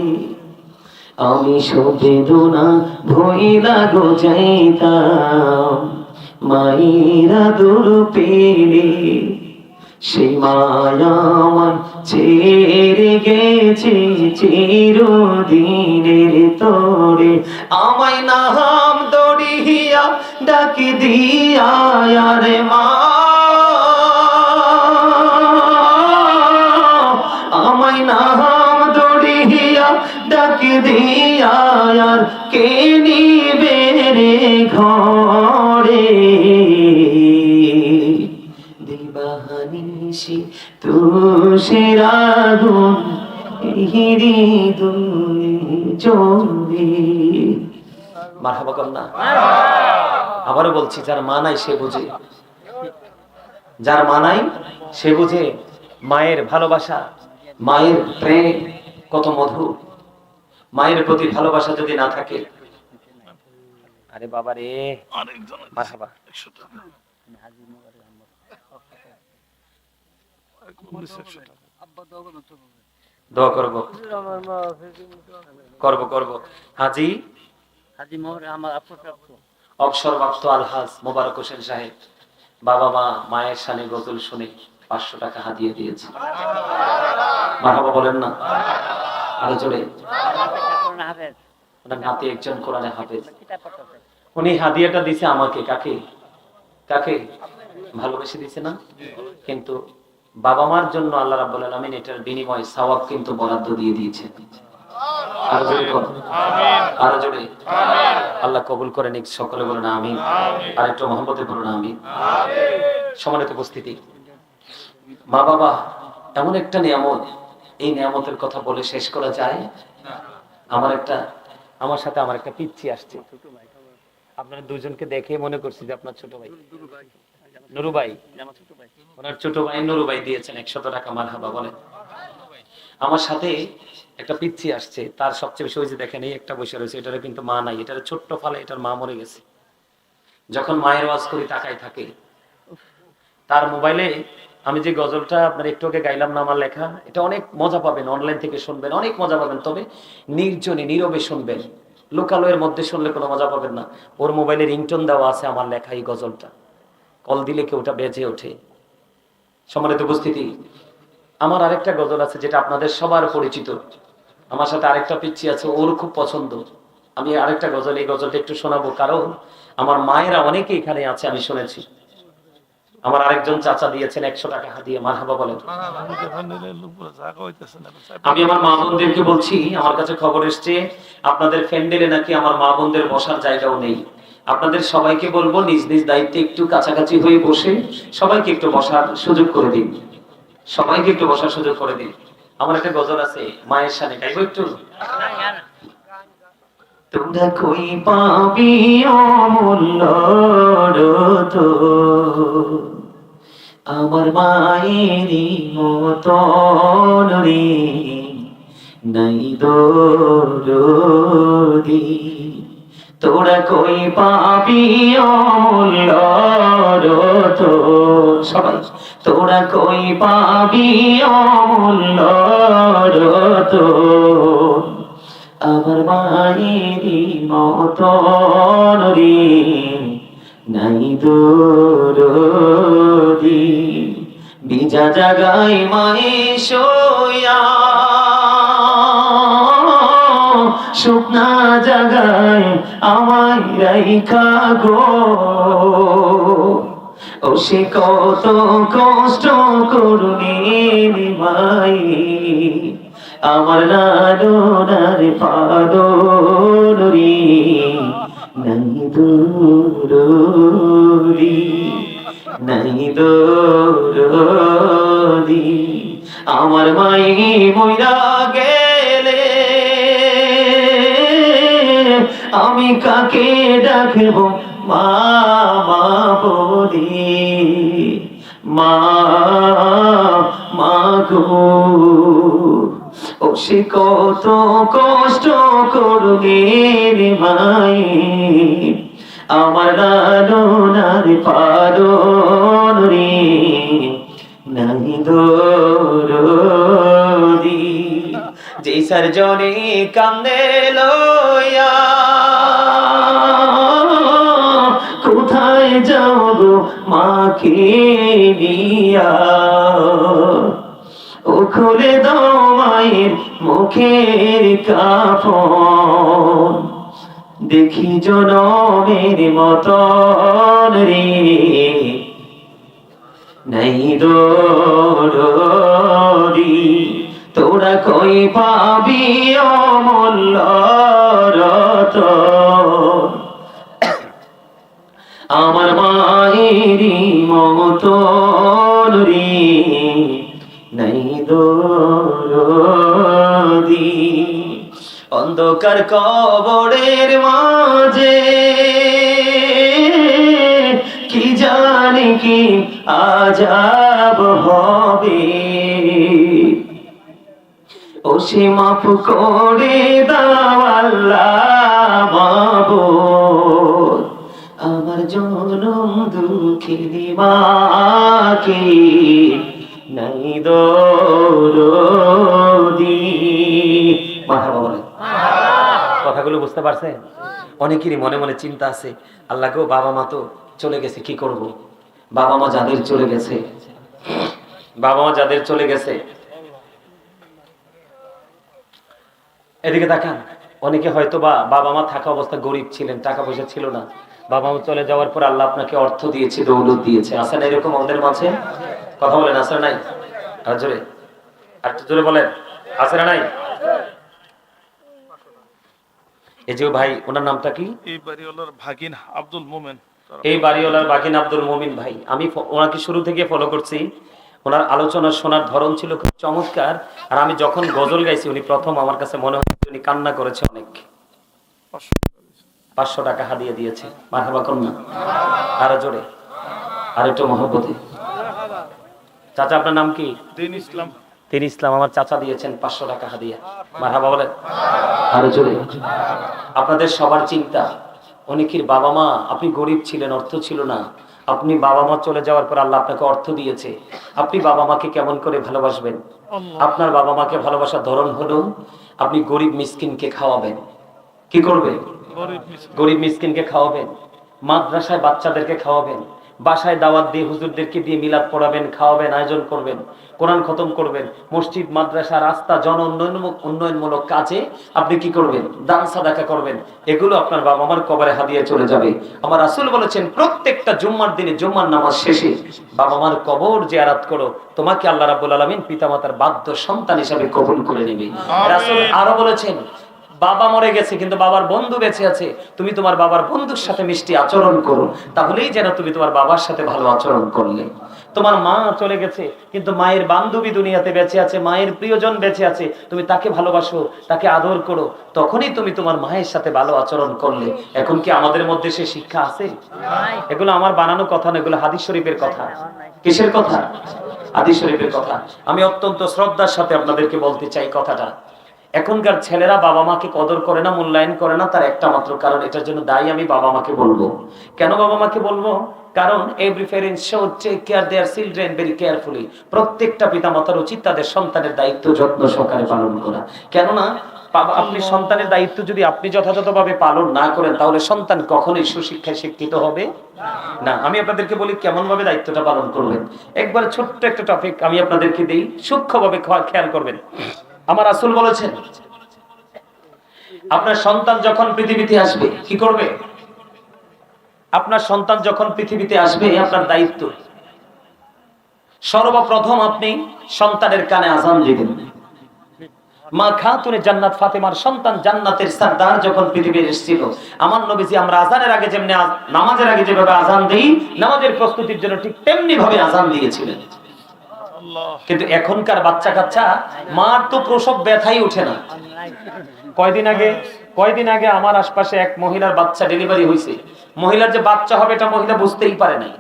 আমি সবেদনা ভইলা গো যাইতাম মায়েরা দূর পেলে সেই মায়ামান ছেড়ে গেছে চিরদিনের তরে, আমায় নাম দড়িয়া ডাকি দিয়া রে মা, আমায় নাম দড়িয়া ডাকি দিয়া কে নিবে রে ঘরে, দিবানিশি তুষের আগুন হৃদয়ে জ্বলে। মারহাবা কন্যা। আবারও বলছি, যার মা নাই সে বুঝে, যার মা নাই সে বুঝে মায়ের ভালোবাসা, মায়ের প্রেম কত মধুর। মায়ের প্রতি ভালোবাসা যদি না থাকে, আরে বাবা রে, মারহাবা, দোয়া করব করব করব। হাজি অবসরপ্রাপ্ত আলহাজ মোবারক হোসেন সাহেব বাবা মা মায়ের শানে গজল শুনে 500 টাকা হাদিয়া দিয়েছে। মারহাবা বলেন না আরো জোরে। ওনার নাতি একজন কোরআনে হাফেজ, উনি হাদিয়াটা দিছে আমাকে। কাকে কাকে ভালোবেসে দিছে না? কিন্তু বাবা মার জন্য আল্লাহ রাব্বুল আলামিন এটার বিনিময়ে সওয়াব কিন্তু বরাদ্দ দিয়ে দিয়েছেন। আরো জোরে আমিন, আরো জোরে আমিন। আল্লাহ কবুল করে নিক, সকলে বলেন আমিন। আর একটু মহব্বতে বলুন আমিন। সম্মানিত উপস্থিতি, মা বাবা এমন একটা নিয়ামত, এই নিয়ামতের কথা বলে শেষ করা যায় না। আমার সাথে আমার একটা পিচ্চি আসছে, আপনারা দুজনকে দেখে মনে করছি যে আপনার ছোট ভাই নুরু ভাই, ওনার ছোট ভাই নুরু ভাই দিয়েছেন 100 টাকা। মারহাবা বলেন। আমার সাথে একটা পিচ্চি আসছে, তার সবচেয়ে বেশি ওই যে দেখেন এই একটা বসে রয়েছে, এটার কিন্তু মা নাই, এটার ছোট্ট ফালে এটার মা মরে গেছে। যখন মায়ের ওয়াজ করি তাকাই থাকে। তার মোবাইলে আমি যে গজলটা আপনার একটু আগে গাইলাম না, আমার লেখা, এটা অনেক মজা পাবেন, অনলাইন থেকে শুনবেন, অনেক মজা পাবেন। তবে নির্জনে নীরবে শুনবেন, লোকালয়ের মধ্যে শুনলে কোনো মজা পাবেন না। ওর মোবাইলে রিংটোন দেওয়া আছে আমার লেখা এই গজলটা, কল দিলে কেউ ওটা বেজে ওঠে। সম্মানিত উপস্থিতি, আমার আরেকটা গজল আছে যেটা আপনাদের সবার পরিচিত। আমার সাথে আরেকটা পিচ্চি আছে, ওর খুব পছন্দ। আমি আরেকটা গজল, এই গজলটা একটু শোনাবো, কারণ আমার মায়েরা অনেকে এখানে আছে, আমি শুনেছি। আমার আরেকজন চাচা দিয়েছেন 100 টাকা হাদিয়া। মারহাবা বলেন। আমি আমার মা বোনদেরকে বলছি, আমার কাছে খবর এসছে আপনাদের প্যান্ডেলে নাকি আমার মা বোনদের বসার জায়গাও নেই। আপনাদের সবাইকে বলবো নিজ নিজ দায়িত্বে একটু কাছাকাছি হয়ে বসে সবাইকে একটু বসার সুযোগ করে দিন, সবাইকে একটু বসার সুযোগ করে দিন। আমার একটা গজল আছে মায়ের শানে, গাইবো একটু। তোমরা কই পাবি অমূল্য রত আমার মায়েরই মতন রে, নাই দরদি। তোরা কই পাবি অমূল্য রত, সবাই তোরা কই পাবি অমূল্য রত আমার মায়েরই মতন রে, নাই দরদি। বিজা জাগায় মায়ে শোয়া, শুকনা জাগায় আমায় রাইখা গো, ও সে কত কষ্ট করুনি মাই, আমার লালনার পাদর রে, নাই দরদি, নাই দরদি। আমার মাই মইরা গেলে আমি কাকে ডাকবো মা মা বলি, মা মা গো, ও সে কত কষ্ট করবে রে মাই, আমার লালনার পাদর রে, নাই দরদি। যে সারজনে কান্দে লইয়া কোথায় যাও গো মাকে নিয়া, ও খুলে দাও মায়ের মুখের কাফন, দেখি জনমের মতন রে নাই দরদি, তোরা কই পাবি অমূল্য রতন, আমার মায়েরই মতন রে নাই দরদি। অন্ধকার কবরের মাঝে কি জানি কি আযাব হবে, ও সে মাফ করে দাও আল্লাহ মাবুদ, আমার জনম দুঃখিনী মাকে নাই দরদি। মারহাবা বলেন। কথাগুলো বুঝতে পারছেন? অনেকেরই মনে মনে চিন্তা আছে, আল্লাহ গো বাবা মা তো চলে গেছে, কি করব? বাবা মা যাদের চলে গেছে, এদিকে তাকান। অনেকে হয়তো বাবা মা থাকা অবস্থা গরিব ছিলেন, টাকা পয়সা ছিল না, বাবা মা চলে যাওয়ার পর আল্লাহ আপনাকে অর্থ দিয়েছে, দৌলত দিয়েছে। আছে না এরকম আমাদের মাঝে? কথা বলেন, আছে নাই? আর জোরে, আর জোরে বলেন, আছে না নাই? এই যে ভাই, ওনার নামটা কি? এই বাড়িওয়ালার ভাগিন আব্দুল মোমেন। এই বাড়িওয়ালার ভাগিন আব্দুল মুমিন ভাই। আমি ওনাকে শুরু থেকে ফলো করছি। ওনার আলোচনা শোনার ধরন ছিল খুব চমৎকার। আর আমি যখন গজল গাইছি, উনি প্রথম আমার কাছে মনে হয় উনি কান্না করেছে অনেক। 500 টাকা হাদিয়া দিয়েছে। মারহাবা কন্যা, আরো জোরে, আর একটু মহব্বতে। চাচা আপনার নাম কি? দিন ইসলাম। তিনি ইসলাম আমার চাচা দিয়েছেন 500 টাকা হাদিয়া। মারহাবা বলেন, আরো জোরে। আপনাদের সবার চিন্তা, অনেকের বাবা মা, আপনি গরিব ছিলেন, অর্থ ছিল না, আপনি বাবা মা চলে যাওয়ার পর আল্লাহ আপনাকে অর্থ দিয়েছে, আপনি বাবা মাকে কেমন করে ভালোবাসবেন? আপনার বাবা মাকে ভালোবাসার ধরন হলো আপনি গরিব মিসকিনকে খাওয়াবেন। কি করবেন? গরিব মিসকিনকে খাওয়াবেন, মাদ্রাসায় বাচ্চাদেরকে খাওয়াবেন, বাসায় দাওয়াত দিয়ে হুজুরদেরকে দিয়ে মিলাদ পড়াবেন, খাওয়াবেন, আয়োজন করবেন, কোরআন খতম করবেন, মসজিদ মাদ্রাসা রাস্তা জন উন্নয়নমূলক কাজে আপনি কি করবেন? দান সাদাকা করবেন। এগুলো আপনার বাবা মার কবরে হাদিয়া চলে যাবে। আমার রাসূল বলেছেন, প্রত্যেকটা জুম্মার দিনে জুম্মার নামাজ শেষে বাবা মার কবর জিয়ারত করো, তোমাকে আল্লাহ রাব্বুল আলামিন পিতামাতার বাধ্য সন্তান হিসেবে কবুল করে নেবে। রাসূল আরো বলেছেন, বাবা মরে গেছে কিন্তু বাবার বন্ধু বেঁচে আছে, তুমি তোমার বাবার বন্ধুর সাথে মিষ্টি আচরণ করো, তাহলেই যেন তুমি তোমার বাবার সাথে ভালো আচরণ করলে। তোমার মা চলে গেছে কিন্তু মায়ের বান্ধবী দুনিয়াতে বেঁচে আছে, মায়ের প্রিয়জন বেঁচে আছে, তুমি তাকে ভালোবাসো, তাকে আদর করো, তখনই তুমি তোমার মায়ের সাথে ভালো আচরণ করলে। এখন কি আমাদের মধ্যে সে শিক্ষা আছে? এগুলো আমার বানানো কথা না, এগুলো হাদিস শরীফের কথা। কিসের কথা? হাদিস শরীফের কথা। আমি অত্যন্ত শ্রদ্ধার সাথে আপনাদেরকে বলতে চাই কথাটা। এখনকার ছেলেরা বাবা মাকে কদর করে না, মূল্যায়ন করে না, তার একটা মাত্র কারণ, এটার জন্য দায়ী আমি বাবা মাকে বলবো। কেন বাবা মাকে বলবো? কারণ every parent should take care their children very carefully. প্রত্যেকটা পিতামাতার উচিত তাদের সন্তানের দায়িত্ব যত্ন সহকারে পালন করা। কেননা আপনি সন্তানের দায়িত্ব যদি আপনি যথাযথভাবে পালন না করেন, তাহলে সন্তান কখনোই সুশিক্ষায় শিক্ষিত হবে না। আমি আপনাদেরকে বলি কেমন ভাবে দায়িত্বটা পালন করবেন। একবার ছোট্ট একটা টপিক আমি আপনাদেরকে দেই, সূক্ষ্মভাবে খেয়াল করবেন। আমার রাসূল বলেছেন, আপনার সন্তান যখন পৃথিবীতে আসবে কি করবে? আপনার সন্তান যখন পৃথিবীতে আসবে, আপনার দায়িত্ব সর্বপ্রথম আপনি সন্তানের কানে আযান দিবেন। মা খাতুনে জান্নাত ফাতেমার সন্তান জান্নাতের সরদার যখন পৃথিবীতে এসেছিল, আমার নবীজি আমরা আযানের আগে যেমনি নামাজের আগে যেভাবে আযান দেই, নামাজের প্রস্তুতির জন্য ঠিক তেমনি ভাবে আযান দিয়েছিলেন। কিন্তু এখনকার বাচ্চা কাচ্চা, মার তো প্রসব ব্যথাই ওঠে না। কয়দিন আগে আমার আশপাশে এক মহিলার বাচ্চা ডেলিভারি হয়েছে। মহিলার যে বাচ্চা হবে এটা মহিলা বুঝতেই পারে নাই।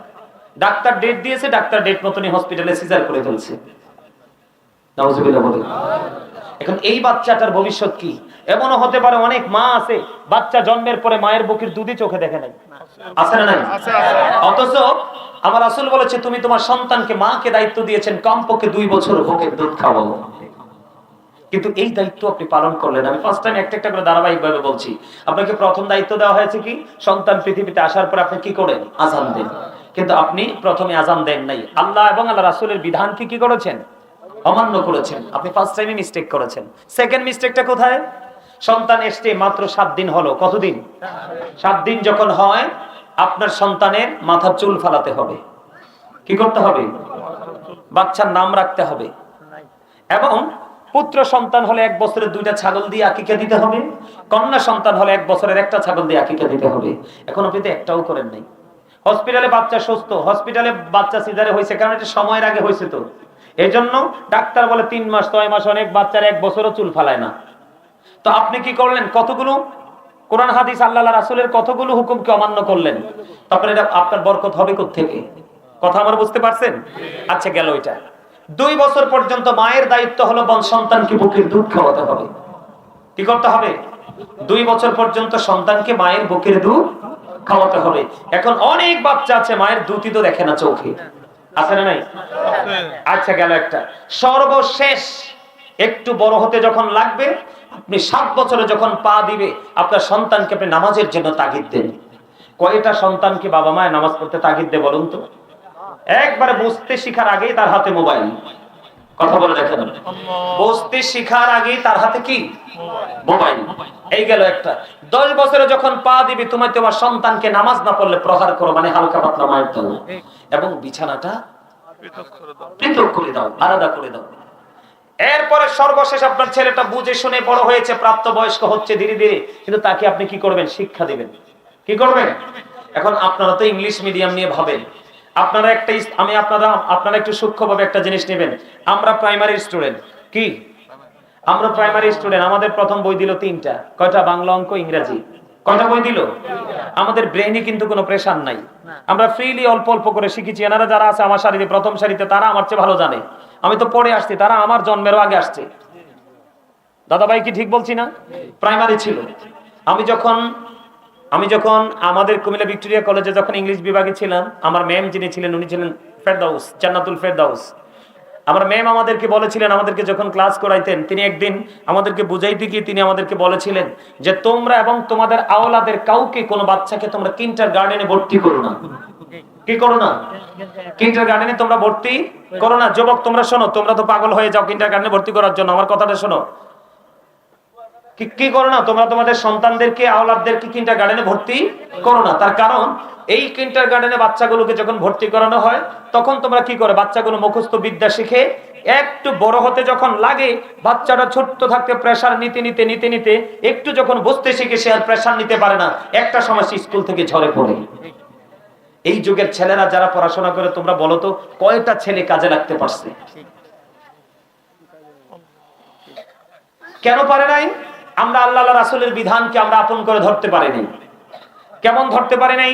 ডাক্তার ডেট দিয়েছে, ডাক্তার ডেট মতনই হসপিটালে সিজার করে ফেলছে। নাউজুবিল্লাহ বলেন। এখন এই বাচ্চাটার ভবিষ্যৎ কি? এমনও হতে পারে অনেক মা আছে, বাচ্চা জন্মের পরে মায়ের বুকের দুধই চোখে দেখে নাই। আছে না নাই? অথচ আমার রাসূল বলেছে, তুমি তোমার সন্তানকে, মাকে দায়িত্ব দিয়েছেন কমপক্ষে 2 বছর বুকের দুধ খাওয়াবো। কিন্তু এই দায়িত্ব আপনি পালন করলেন। আমি ফার্স্ট টাইম একটা একটা করে ধারাবাহিকভাবে বলছি। আপনাকে প্রথম দায়িত্ব দেওয়া হয়েছে কি, সন্তান পৃথিবীতে আসার পর আপনি কি করেন, আযান দেন। কিন্তু আপনি প্রথমে আযান দেন নাই, আল্লাহ এবং আল্লাহ রাসূলের বিধান কি করেছেন, অমান্য করেছেন। আপনি ফার্স্ট টাইমে মিস্টেক করেছেন। সেকেন্ড মিস্টেকটা কোথায়, সন্তান এসছে মাত্র 7 দিন হলো, কতদিন, 7 দিন যখন হয় আপনার সন্তানের মাথার চুল ফালাতে হবে। কি করতে হবে, বাচ্চার নাম রাখতে হবে। এবং পুত্র সন্তান হলে 1 বছরের 2টা ছাগল দিয়ে আকিকা দিতে হবে, কন্যা সন্তান হলে 1 বছরের 1টা ছাগল দিয়ে আকিকা দিতে হবে। এখন আপনি তো একটাও করেন নাই। হসপিটালে বাচ্চা সুস্থ, হসপিটালে বাচ্চা সিজারে হয়েছে, কারণ এটা সময়ের আগে হয়েছে। তো এই জন্য ডাক্তার বলে 3 মাস 6 মাস, অনেক বাচ্চার 1 বছরও চুল ফালায় না। তো আপনি কি করলেন, কতগুলো কোরআন হাদিস আল্লাহ রাসূলের কতগুলো হুকুমকে অমান্য করলেন। তারপরে এটা আপনার বরকত হবে কোত্থেকে, কথা আমার বুঝতে পারছেন? আচ্ছা গেল এটা। 2 বছর পর্যন্ত মায়ের দায়িত্ব হলো সন্তানকে বুকের দুধ খাওয়াতে হবে। কি করতে হবে, 2 বছর পর্যন্ত সন্তানকে মায়ের বুকের দুধ খাওয়াতে হবে। এখন অনেক বাচ্চা আছে মায়ের দুধই তো দেখে না চোখে, আছে না নাই? আচ্ছা গেল একটা। সর্বশেষ একটু বড় হতে যখন লাগবে, আপনি 7 বছরে যখন পা দিবে, আপনার সন্তানকে আপনি নামাজের জন্য তাগিদ দেন। কয়টা সন্তানকে বাবা মায়ের নামাজ পড়তে তাগিদ দেয় বলুন তো? একবারে বুঝতে শিখার আগেই তার হাতে মোবাইল। কথা বলে দেখেন, বুঝতে শিখার আগেই তার হাতে কি, মোবাইল। এই গেল একটা। 10 বছরে যখন পা দিবে, তোমার সন্তানকে নামাজ না পড়লে প্রহার করো, মানে হালকা পাতলা মায়ের দাও, এবং বিছানাটা পৃথক করে দাও, আলাদা করে দাও। এরপরে সর্বশেষ আপনার ছেলেটা বুঝে শুনে বড় হয়েছে, প্রাপ্তবয়স্ক হচ্ছে ধীরে ধীরে, কিন্তু তাকে আপনি কি করবেন, শিক্ষা দিবেন। কি করবেন? এখন আপনারা তো ইংলিশ মিডিয়াম নিয়ে ভাবেন, আপনারা একটু সূক্ষ্মভাবে একটা জিনিস নেবেন। আমরা প্রাইমারি স্টুডেন্ট, কি আমরা প্রাইমারি স্টুডেন্ট, আমাদের প্রথম বই দিল 3টা, কয়টা, বাংলা, অঙ্ক, ইংরেজি। কয়টা বই দিল? আমাদের ব্রেইনে কিন্তু কোনো প্রেশার নাই, আমরা ফ্রিলি অল্প অল্প করে শিখেছি। এনারা যারা আছে আমার সারিতে, প্রথম সারিতে, তারা আমার চেয়ে ভালো জানে। আমি তো পড়ে আসছি, তারা আমার জন্মেরও আগে আসছে। দাদা ভাই কি ঠিক বলছি না? প্রাইমারি ছিল। আমি যখন আমাদের কুমিল্লা ভিক্টোরিয়া কলেজে যখন ইংলিশ বিভাগে ছিলাম, আমার ম্যাম যিনি ছিলেন, উনি ছিলেন ফেরদাউস, জান্নাতুল ফেরদাউস। আমার ম্যাম আমাদেরকে বলেছিলেন, আমাদেরকে যখন ক্লাস করাইতেন, তিনি একদিন আমাদেরকে বুঝাইতে গিয়ে তিনি আমাদেরকে বলেছিলেন যে তোমরা এবং তোমাদের আওলাদের কাউকে, কোনো বাচ্চাকে তোমরা কিন্ডারগার্টেনে ভর্তি করো না। কি করো না? কিন্ডারগার্টেনে তোমরা ভর্তি করো না। যুবক তোমরা শোনো, তোমরা তো পাগল হয়ে যাও কিন্ডারগার্টেনে ভর্তি করার জন্য, আমার কথাটা শোনো। কি করো না, তোমরা তোমাদের সন্তানদেরকে, আওলাদদেরকে কিন্ডারগার্টেনে ভর্তি করো না। তার কারণ এই কিন্ডারগার্টেনে বাচ্চাগুলোকে যখন ভর্তি করানো হয়, তখন তোমরা কি করে, বাচ্চাগুলো মুখস্থ বিদ্যা শিখে একটু বড় হতে যখন লাগে, বাচ্চাটা ছোট্ট থাকতে প্রেসার নিতে নিতে নিতে নিতে একটু যখন বুঝতে শিখে, সে আর প্রেসার নিতে পারে না, একটা সময় সে স্কুল থেকে ঝরে পড়ে। এই যুগের ছেলেরা যারা পড়াশোনা করে, তোমরা বলো তো কয়টা ছেলে কাজে লাগতে পারছে? কেন পারে নাই? আমরা আল্লাহ রাসূলের বিধানকে আমরা আপন করে ধরতে পারিনি। কেমন ধরতে পারি নাই?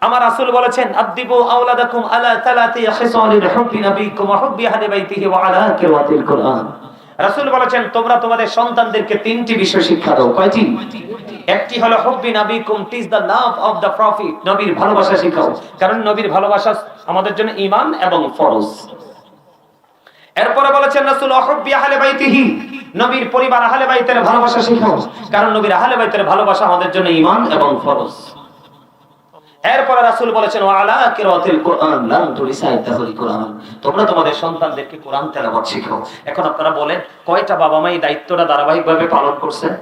আমার রাসূল বলেছেন, আদিবু আওলাদাকুম আলা সালাতি খিসালিল হুব্বি নবিকুম ওয়া হুব্বি আহলি বাইতিহি ওয়া আলা কিরাতিল কুরআন। রাসূল বলেছেন, তোমরা তোমাদের সন্তানদেরকে 3টি বিষয় শিক্ষা দাও। কয়টি? একটি হলো হুব্বি নবিকুম, teach the love of the prophet, নবীর ভালোবাসা শিখাও, কারণ নবীর ভালোবাসা আমাদের জন্য ঈমান এবং ফরজ। এরপরে বলেছেন রাসূল, হুব্বি আহলি বাইতিহি, নবীর পরিবার আহলে বাইতের ভালোবাসা শিখাও, কারণ নবীর আহলে বাইতের ভালোবাসা আমাদের জন্য ঈমান এবং ফরজ। এরপরে রাসূল বলেছেন, ওয়া আলা কিরাতিল কুরআন লাম তুরিসাইতাহুল কুরআন, তোমরা তোমাদের সন্তানদেরকে কোরআন তেলাওয়াত শিখাও। এখন আপনারা বলেন, কয়টা বাবা মা এই দায়িত্বটা ধারাবাহিকভাবে পালন করছেন?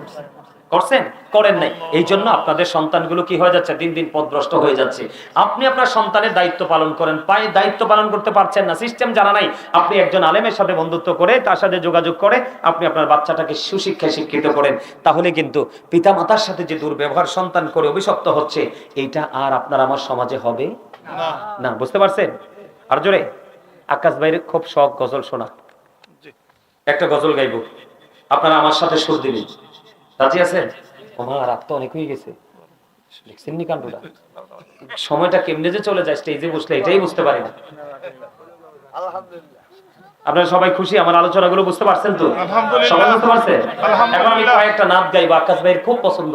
করেন নাই। এই জন্য আপনাদের সন্তানগুলো কি হয়ে যাচ্ছে, দিন দিন পথভ্রষ্ট হয়ে যাচ্ছে। আপনি আপনার সন্তানের দায়িত্ব পালন করেন, দায়িত্ব পালন করতে পারছেন না, সিস্টেম জানা নাই, আপনি একজন আলেমের সাথে বন্ধুত্ব করে, তার সাথে যোগাযোগ করে আপনি আপনার বাচ্চাটাকে সুশিক্ষায় শিক্ষিত করেন, তাহলে কিন্তু পিতামাতার সাথে যে দুর্ব্যবহার সন্তান করে অভিশপ্ত হচ্ছে, এইটা আর আপনার আমার সমাজে হবে না। বুঝতে পারছেন? আর জোরে। আকাশ ভাইয়ের খুব শখ গজল শোনা, একটা গজল গাইব, আপনারা আমার সাথে সুর দিবেন। রাজি আছেন? আমার রাত তো অনেক হয়ে গেছে, দেখছেন নি কাণ্ডটা? সময়টা কেমনে যে চলে যায় স্টেজে বসলে, এটাই বুঝতে পারি না। আলহামদুলিল্লাহ। আপনারা সবাই খুশি? আমার আলোচনাগুলো বুঝতে পারছেন তো? সবাই বুঝতে পারছেন? এখন আমি কয়েকটা নাচ গাইবো, আকাশ ভাইয়ের খুব পছন্দ।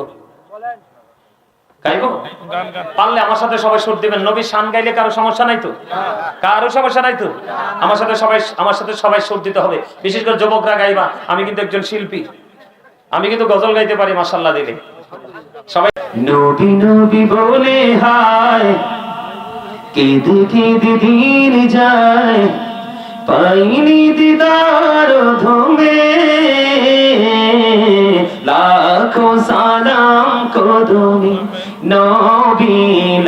গাইবো? গান গান পারলে আমার সাথে সবাই সুর দিবেন। নবীর শান গাইলে কারো সমস্যা নাই তো? কারো সমস্যা নাই তো? আমার সাথে সবাই সুর দিতে হবে। বিশেষ করে যুবকরা গাইবা। আমি কিন্তু একজন শিল্পী, আমি কিন্তু গজল গাইতে পারি মাশাআল্লাহ দিলে। সবাই নবী নবী বলে হায় কেঁদে কেঁদে দিন যায়, পাইনি দিদার ধমে লাখো সালাম কদমে নবী,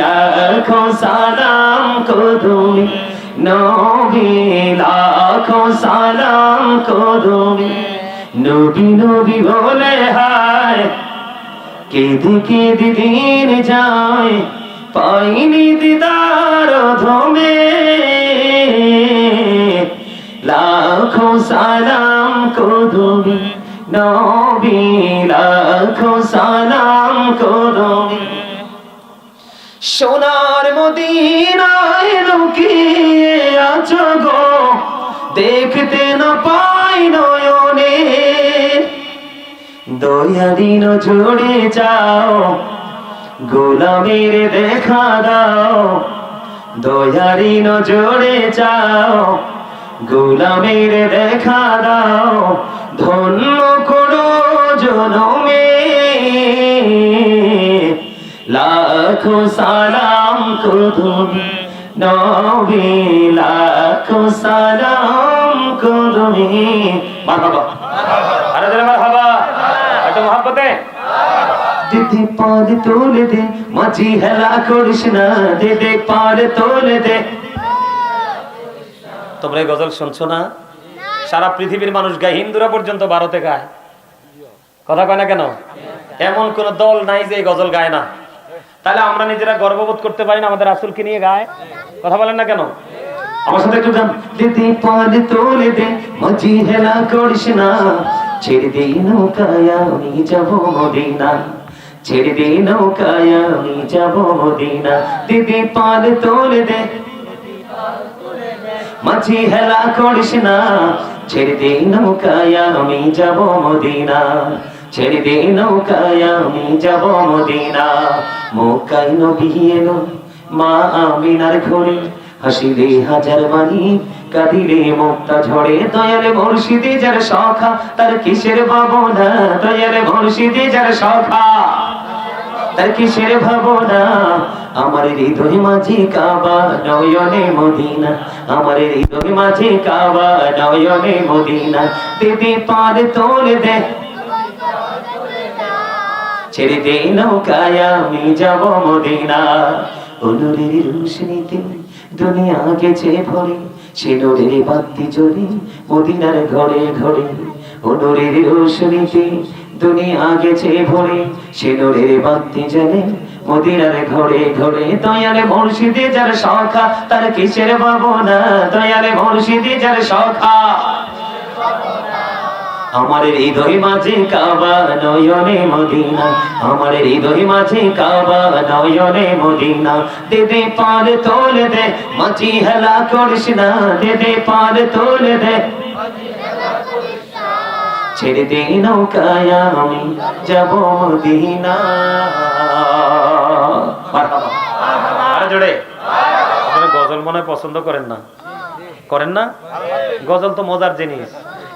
লাখো সালাম কদমে নবী, লাখো সালাম কদমে। নবী নবী বলে হায় কেঁদে কেঁদে দিন যায়, পাইনি দিদার ধমে লাখো সালাম কদমে নবী, লাখো সালাম কদমে। সোনার মদিনায় লুকিয়ে আছো গো, দেখতে না পাই নয়নে, দয়ারি নজরে যাও, গোলামের দেখা দাও, দয়ারি নজরে যাও, গোলামের দেখা দাও, ধন্য করো জনমে লাখো সালাম কদমে নবী, লাখো সালাম কদমে। মারহাবা, আরে জোরে মারহাবা, একটু মহব্বতে। দিদি পার তোলে দে, মাঝি হেলা করিস না, দিদি পার তোলে দে। তোমরা এই গজল শুনছো না? সারা পৃথিবীর মানুষ গায়, হিন্দুরা পর্যন্ত ভারতে গায়। কথা কয় না কেন? এমন কোন দল নাই যে এই গজল গায় না। তাহলে আমরা নিজেরা গর্ববোধ করতে পারি না আমাদের রাসূলকে নিয়ে গায়? কথা বলেন না কেন? আমার সাথে একটু গান। দিদি পার তোলে দে, মাঝি হেলা করিস না, ছেড়ে দে নৌকায় আমি যাব মদিনা, ছেড়ে দে নৌকায় আমি যাব মদিনা। দিদি পার তোলে দে, মাঝি হেলা করিস না, ছেড়ে দে নৌকায় আমি যাব মদিনা, ছেড়ে দে নৌকায় আমি যাব মদিনা। মক্কায় নবী এলো মা আমিনার ঘরে, হাসিলে হাজার বাণী, কাঁদিলে মুক্তা ঝরে। দয়ালে মুর্শিদি যার সখা, তার কিসের ভাবনা, দয়ালে মুর্শিদি যার সখা, তার কিসের ভাবনা। আমার হৃদয় মাঝে কাবা, নয়নে মদিনা, আমার হৃদয় মাঝে কাবা, নয়নে মদিনা। দিদি পার তোলে দে, ছেড়ে দে নৌকায় আমি যাব মদিনা। অনুরের রোশনীতে দুনিয়া গেছে ভরে, সে নূরের বাতি জ্বলে মদিনার ঘরে ঘরে। অনুরের রোশনীতে দুনিয়া গেছে ভরে, সে নূরের বাতি জ্বলে মদিনার ঘরে ঘরে। দয়ালে মুর্শিদি যার সখা, তার কিসের ভাবনা, দয়ালে মুর্শিদি যার সখা। আমার হৃদয় মাঝে কাবা, নয়নে মদিনা, আমার হৃদয় মাঝে কাবা, নয়নে মদিনা। দিদি পার তোলে দে, মাঝি হেলা করিস না, দিদি পার তোলে দে, ছেড়ে দে নৌকায় আমি যাব মদিনা। আরে জোরে। আপনারা গজল মনে পছন্দ করেন না? করেন না? গজল তো মজার জিনিস,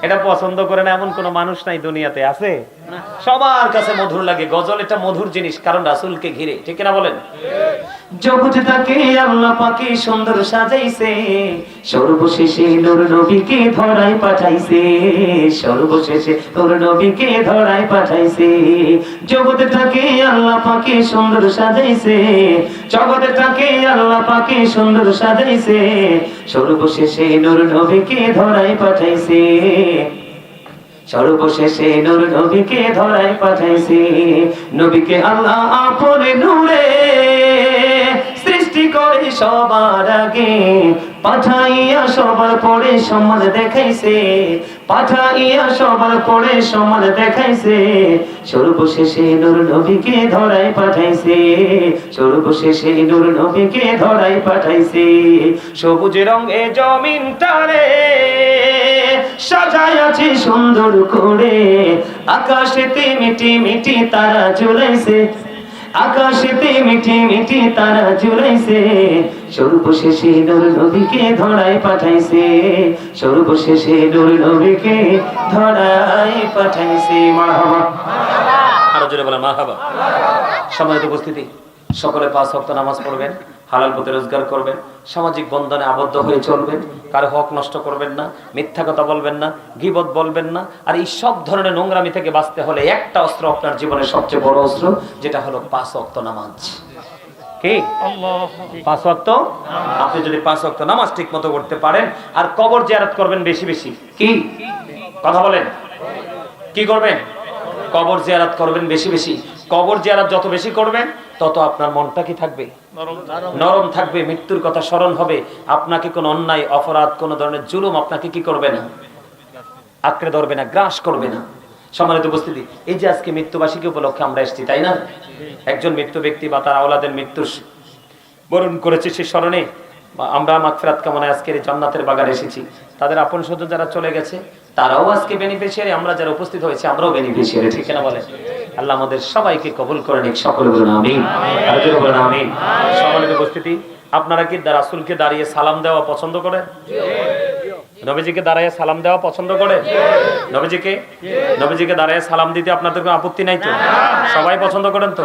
এটা পছন্দ করে না এমন কোন মানুষ নাই দুনিয়াতে, আছে? সবার কাছে মধুর লাগে গজল, এটা মধুর জিনিস, কারণ রাসূলকে ঘিরে, ঠিক কিনা বলেন? জগৎটাকে আল্লাহ পাকে সুন্দর সাজাইছে, সর্বশেষে নূর নবীকে ধরায় পাঠাইছে, সর্বশেষে নূর নবীকে ধরায় পাঠাইছে। জগৎটাকে আল্লাহ পাকে সুন্দর সাজাইছে, জগৎটাকে আল্লাহ পাকে সুন্দর সাজাইছে, সর্বশেষে নূর নবীকে ধরায় পাঠাইছে, সর্বশেষে নূর নবীকে ধরায় পাঠাইছে। নবীকে আল্লাহ আপনে নূরে সৃষ্টি করে সবার আগে, পাঠাইয়া সবার পরে সম্মান দেখাইছে, পাঠাইয়া সবার পরে সম্মান দেখাইছে। সর্বশেষে নূর নবীকে ধরায় পাঠাইছে, সর্বশেষে নূর নবীকে ধরায় পাঠাইছে। সবুজ রঙে জমিনটারে সাজায় আছে সুন্দর করে, আকাশেতে মিটি মিটি তারা ঝুলাইছে, আকাশেতে মিঠে মিঠে তারা ঝুলাইছে, সর্বশেষে নূর নবীকে ধরায় পাঠাইছে, সর্বশেষে নূর নবীকে ধরায় পাঠাইছে। মারহাবা, আরো জোরে বলেন মারহাবা। সম্মানিত উপস্থিতি, সকলে 5 ওয়াক্ত নামাজ পড়বেন, হালাল পথে রোজগার করবেন, সামাজিক বন্ধনে আবদ্ধ হয়ে চলবেন, কারো হক নষ্ট করবেন না, মিথ্যা কথা বলবেন না, গীবত বলবেন না। আর এই সব ধরনের নোংরামি থেকে বাঁচতে হলে একটা অস্ত্র আপনার জীবনের সবচেয়ে বড় অস্ত্র, যেটা হলো 5 ওয়াক্ত নামাজ। কি? 5 ওয়াক্ত। আপনি যদি 5 ওয়াক্ত নামাজ ঠিক মতো করতে পারেন, আর কবর জিয়ারত করবেন বেশি বেশি। কি কথা বলেন? কি করবেন? কবর জিয়ারত করবেন বেশি বেশি। কবর জিয়ারত যত বেশি করবেন, তত আপনার মনটা কি থাকবে? নরম থাকবে। মৃত্যুর কথা স্মরণ হবে, আপনাকে কোনো অন্যায় অপরাধ, কোনো ধরনের জুলুম আপনাকে কি করবে না, আঁকড়ে ধরবে না, গ্রাস করবে না। সম্মানিত উপস্থিতি, এই যে আজকে মৃত্যুবার্ষিকী উপলক্ষে আমরা এসেছি, তাই না? একজন মৃত্যু ব্যক্তি বা তার আওলাদের মৃত্যু বরণ করেছে, সে স্মরণে আমরা মাগফিরাত কামনায় আজকের এই জান্নাতের বাগানে এসেছি। তাদের আপন স্বজন যারা চলে গেছে, তারাও আজকে বেনিফিশিয়ারি, আমরা যারা উপস্থিত হয়েছে আমরাও বেনিফিশিয়ারি, ঠিক না বলেন? আল্লাহ আমাদের সবাইকে কবুল করে নিক, সকলে বলুন আমিন, আর জোরে বলুন আমিন। সম্মানিত উপস্থিতি, আপনারা কি রাসূলকে দাঁড়িয়ে সালাম দেওয়া পছন্দ করেন? নবীজিকে দাঁড়িয়ে সালাম দেওয়া পছন্দ করে? নবীজিকে দাঁড়িয়ে সালাম দিতে আপনাদের কোনো আপত্তি নাই তো? সবাই পছন্দ করেন তো?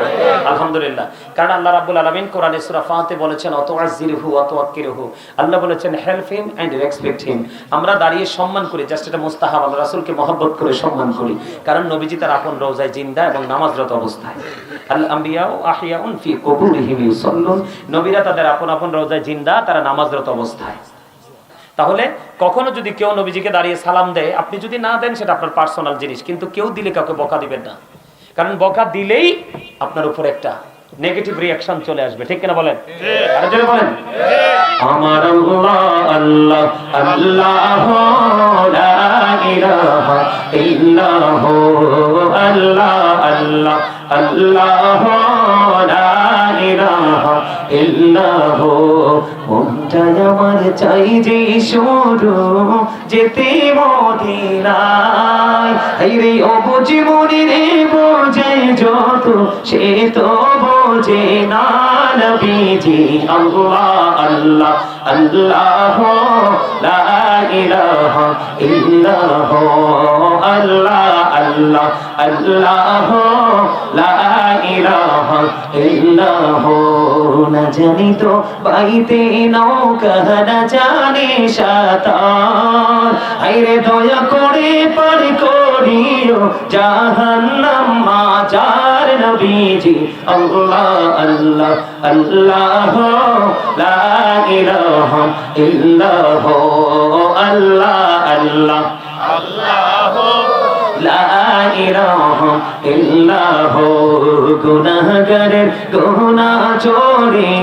আলহামদুলিল্লাহ। কারণ আল্লাহ রাব্বুল আলামিন কোরআনে সূরা ফাতিহা বলেছেন অতুআযিরহু ওয়া তুওয়াক্কিরহু। আল্লাহ বলেছেন help him and respect him. আমরা দাঁড়িয়ে সম্মান করি, জাস্ট এটা মুস্তাহাব, আমরা রাসূলকে মহব্বত করে সম্মান করি, কারণ নবীজি তার আপন রওজায় জিন্দা এবং নামাজরত অবস্থায়। আল আমবিয়াউ আহইয়াউন ফি কুবুরিহিম ইউসাল্লুন। নবীরা তাদের আপন আপন রওজায় জিন্দা, তারা নামাজরত অবস্থায়। তাহলে কখনো যদি কেউ নবীজিকে দাঁড়িয়ে সালাম দেয়, আপনি যদি না দেন সেটা আপনার পার্সোনাল জিনিস, কিন্তু কেউ দিলে কাউকে বকা দিবেন না, কারণ বকা দিলেই আপনার উপর একটা নেগেটিভ রিঅ্যাকশন চলে আসবে, ঠিক কিনা বলেন? আর জোরে বলেন আমার আল্লাহ আল্লাহ আল্লাহ লা ইলাহা ইল্লাহু আল্লাহ আল্লাহ আল্লাহ লা ইলাহা ইল্লাহু। মনটাই আমার চাই যে শুরু যেতে মদিনায়, আইরে ও বুঝি মনে রে বোঝে যত সে তো বোঝে না নবীজি আল্লাহ আল্লাহ আল্লাহ লা ইলাহা ইল্লাহু আল্লাহ আল্লাহ আল্লাহ লা ইলাহা ইল্লাহু। না জানি তো বাইতে নৌকা, না জানি সাঁতার, আইরে দয়া করে পার করিও জাহান্নাম মাজার নবীজি আল্লাহ আল্লাহ আল্লাহ লা ইলাহা ইল্লাহু আল্লাহ আল্লাহ আল্লাহ লা ইলাহা ইল্লাহু। গুনাহগারের গুনাহ চোরে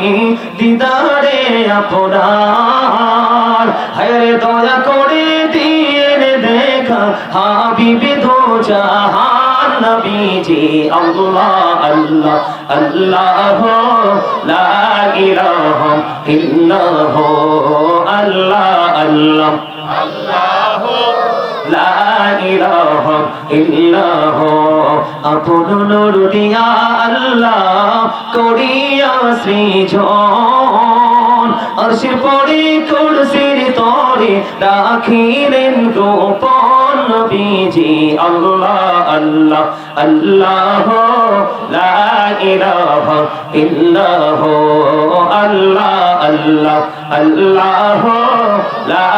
দিদারে আপনার, হায়রে দয়া করে দিয়ে দেখা হাবিবে দো জাহান নবীজি আল্লাহ আল্লাহ আল্লাহ লা ইলাহা ইল্লাহু আল্লাহ আল্লাহ আল্লাহ লা ইলাহা ইল্লাহু। আপন নূর দিয়া আল্লাহ করিয়া সৃজন, আরশের পরে কুরসির তরে রাখিলেন গোপন নবীজি আল্লাহ আল্লাহ আল্লাহ লা ইলাহা ইল্লাহু আল্লাহ আল্লাহ আল্লাহ লা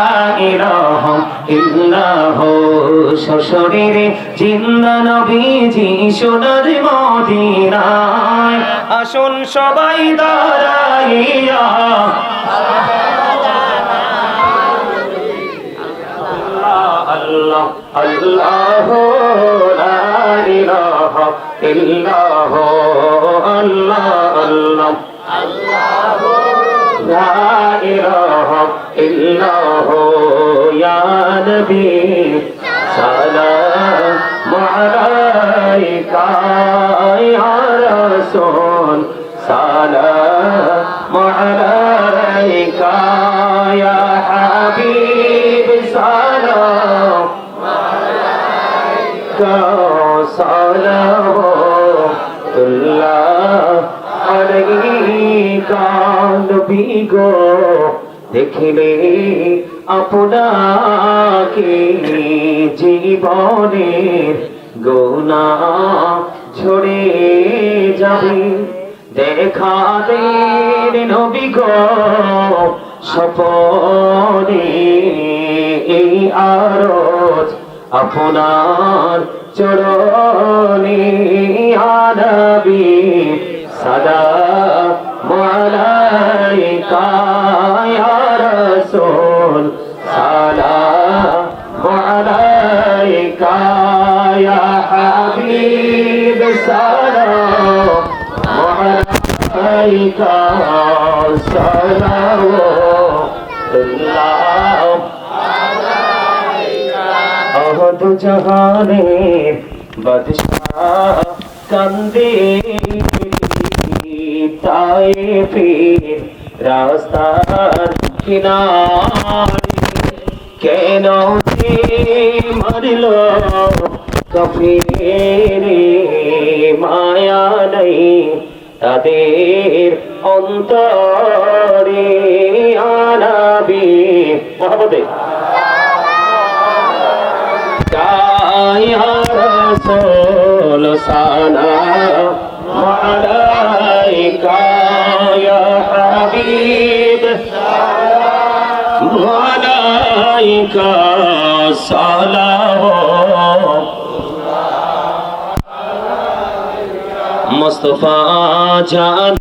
ইলাহা ইল্লাহু। সশরীরে জিন্দা নবীজি সোনার মদিনায়, আসুন সবাই দাঁড়াইয়া আল্লাহ আল্লাহ লা ইলাহা ইল্লাহু আল্লাহ আল্লাহ আল্লাহ লা ইলাহা ইল্লাহু। ইয়া নবী সালামু আলাইকা, ইয়া রাসূল সালামু আলাইকা, ইয়া হাবিব সালামু আলাইকা, সালামুল্লাহ নবী গো দেখিলে আপনাকে জীবনের গুনাহ ঝরে যাবে দেখা দেন নবী গো স্বপনে এই আরজ আপনার চরণে আনবী সালাম আলাইকা ইয়া রাসূল সালাম আলাইকা ইয়া হাবিব সালাম আলাইকা সালাওয়াতুল্লাহ আহদ জাহানের বাদশাহ কান্দে তায়েফের রাস্তার কিনারে কেন যে মারল কাফিরে মায়া নেই তাদের অন্তরে আনবী মহব্বতে ইয়া রাসূল সালাম আলাইকা ইয়া হাবিব সালাম আলাইকা সালাওয়াত মুস্তাফা জান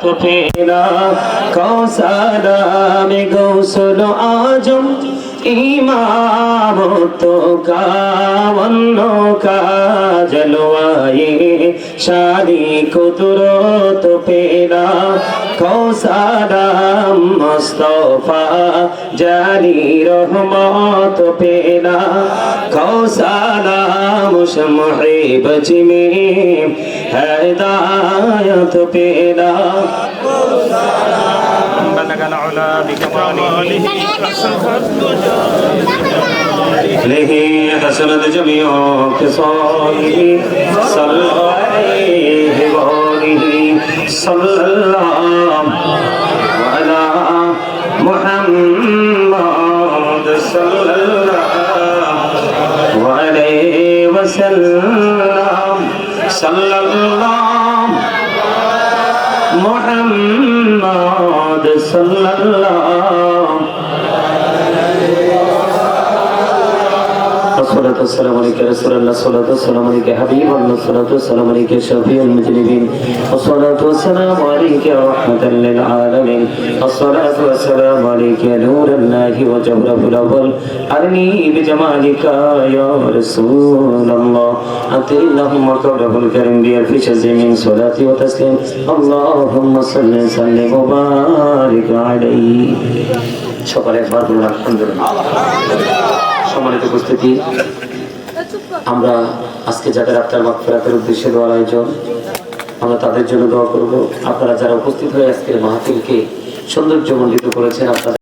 तो फेरा कौसारा में गौसल आजम इमामतो का वन्नो का जलवाए शादी कुदरत फेरा कौसारा मुस्तफा जानी रहमत फेरा कौसारा मुशम्हे बजमे हिदायत फेरा بلغ العلا بكماله له حسنت جميع خصاله صلى عليه وآله صلى الله على محمد صلى الله عليه وسلم صلى الله محمد صلى الله الصلاة والسلام عليك يا رسول الله الصلاة والسلام عليك يا حبيب الله الصلاة والسلام عليك يا شفيع المذنبين الصلاة والسلام عليك يا رحمة للعالمين الصلاة والسلام عليك يا نور الله وجوهره الأول أرني بجمالك يا رسول الله أنت اللهم قوله الكريم بألف شز من صلاة وتسليم اللهم صل وسلم وبارك عليه সকলে একবার বলুন আলহামদুলিল্লাহ। সম্মানিত উপস্থিতি, আমরা আজকে যাদের আত্মার মাগফিরাতের উদ্দেশ্যে দোয়ার আয়োজন, আমরা তাদের জন্য দোয়া করব। আপনারা যারা উপস্থিত হয়ে আজকের মাহফিলকে সৌন্দর্যমণ্ডিত করেছেন, আপনাদের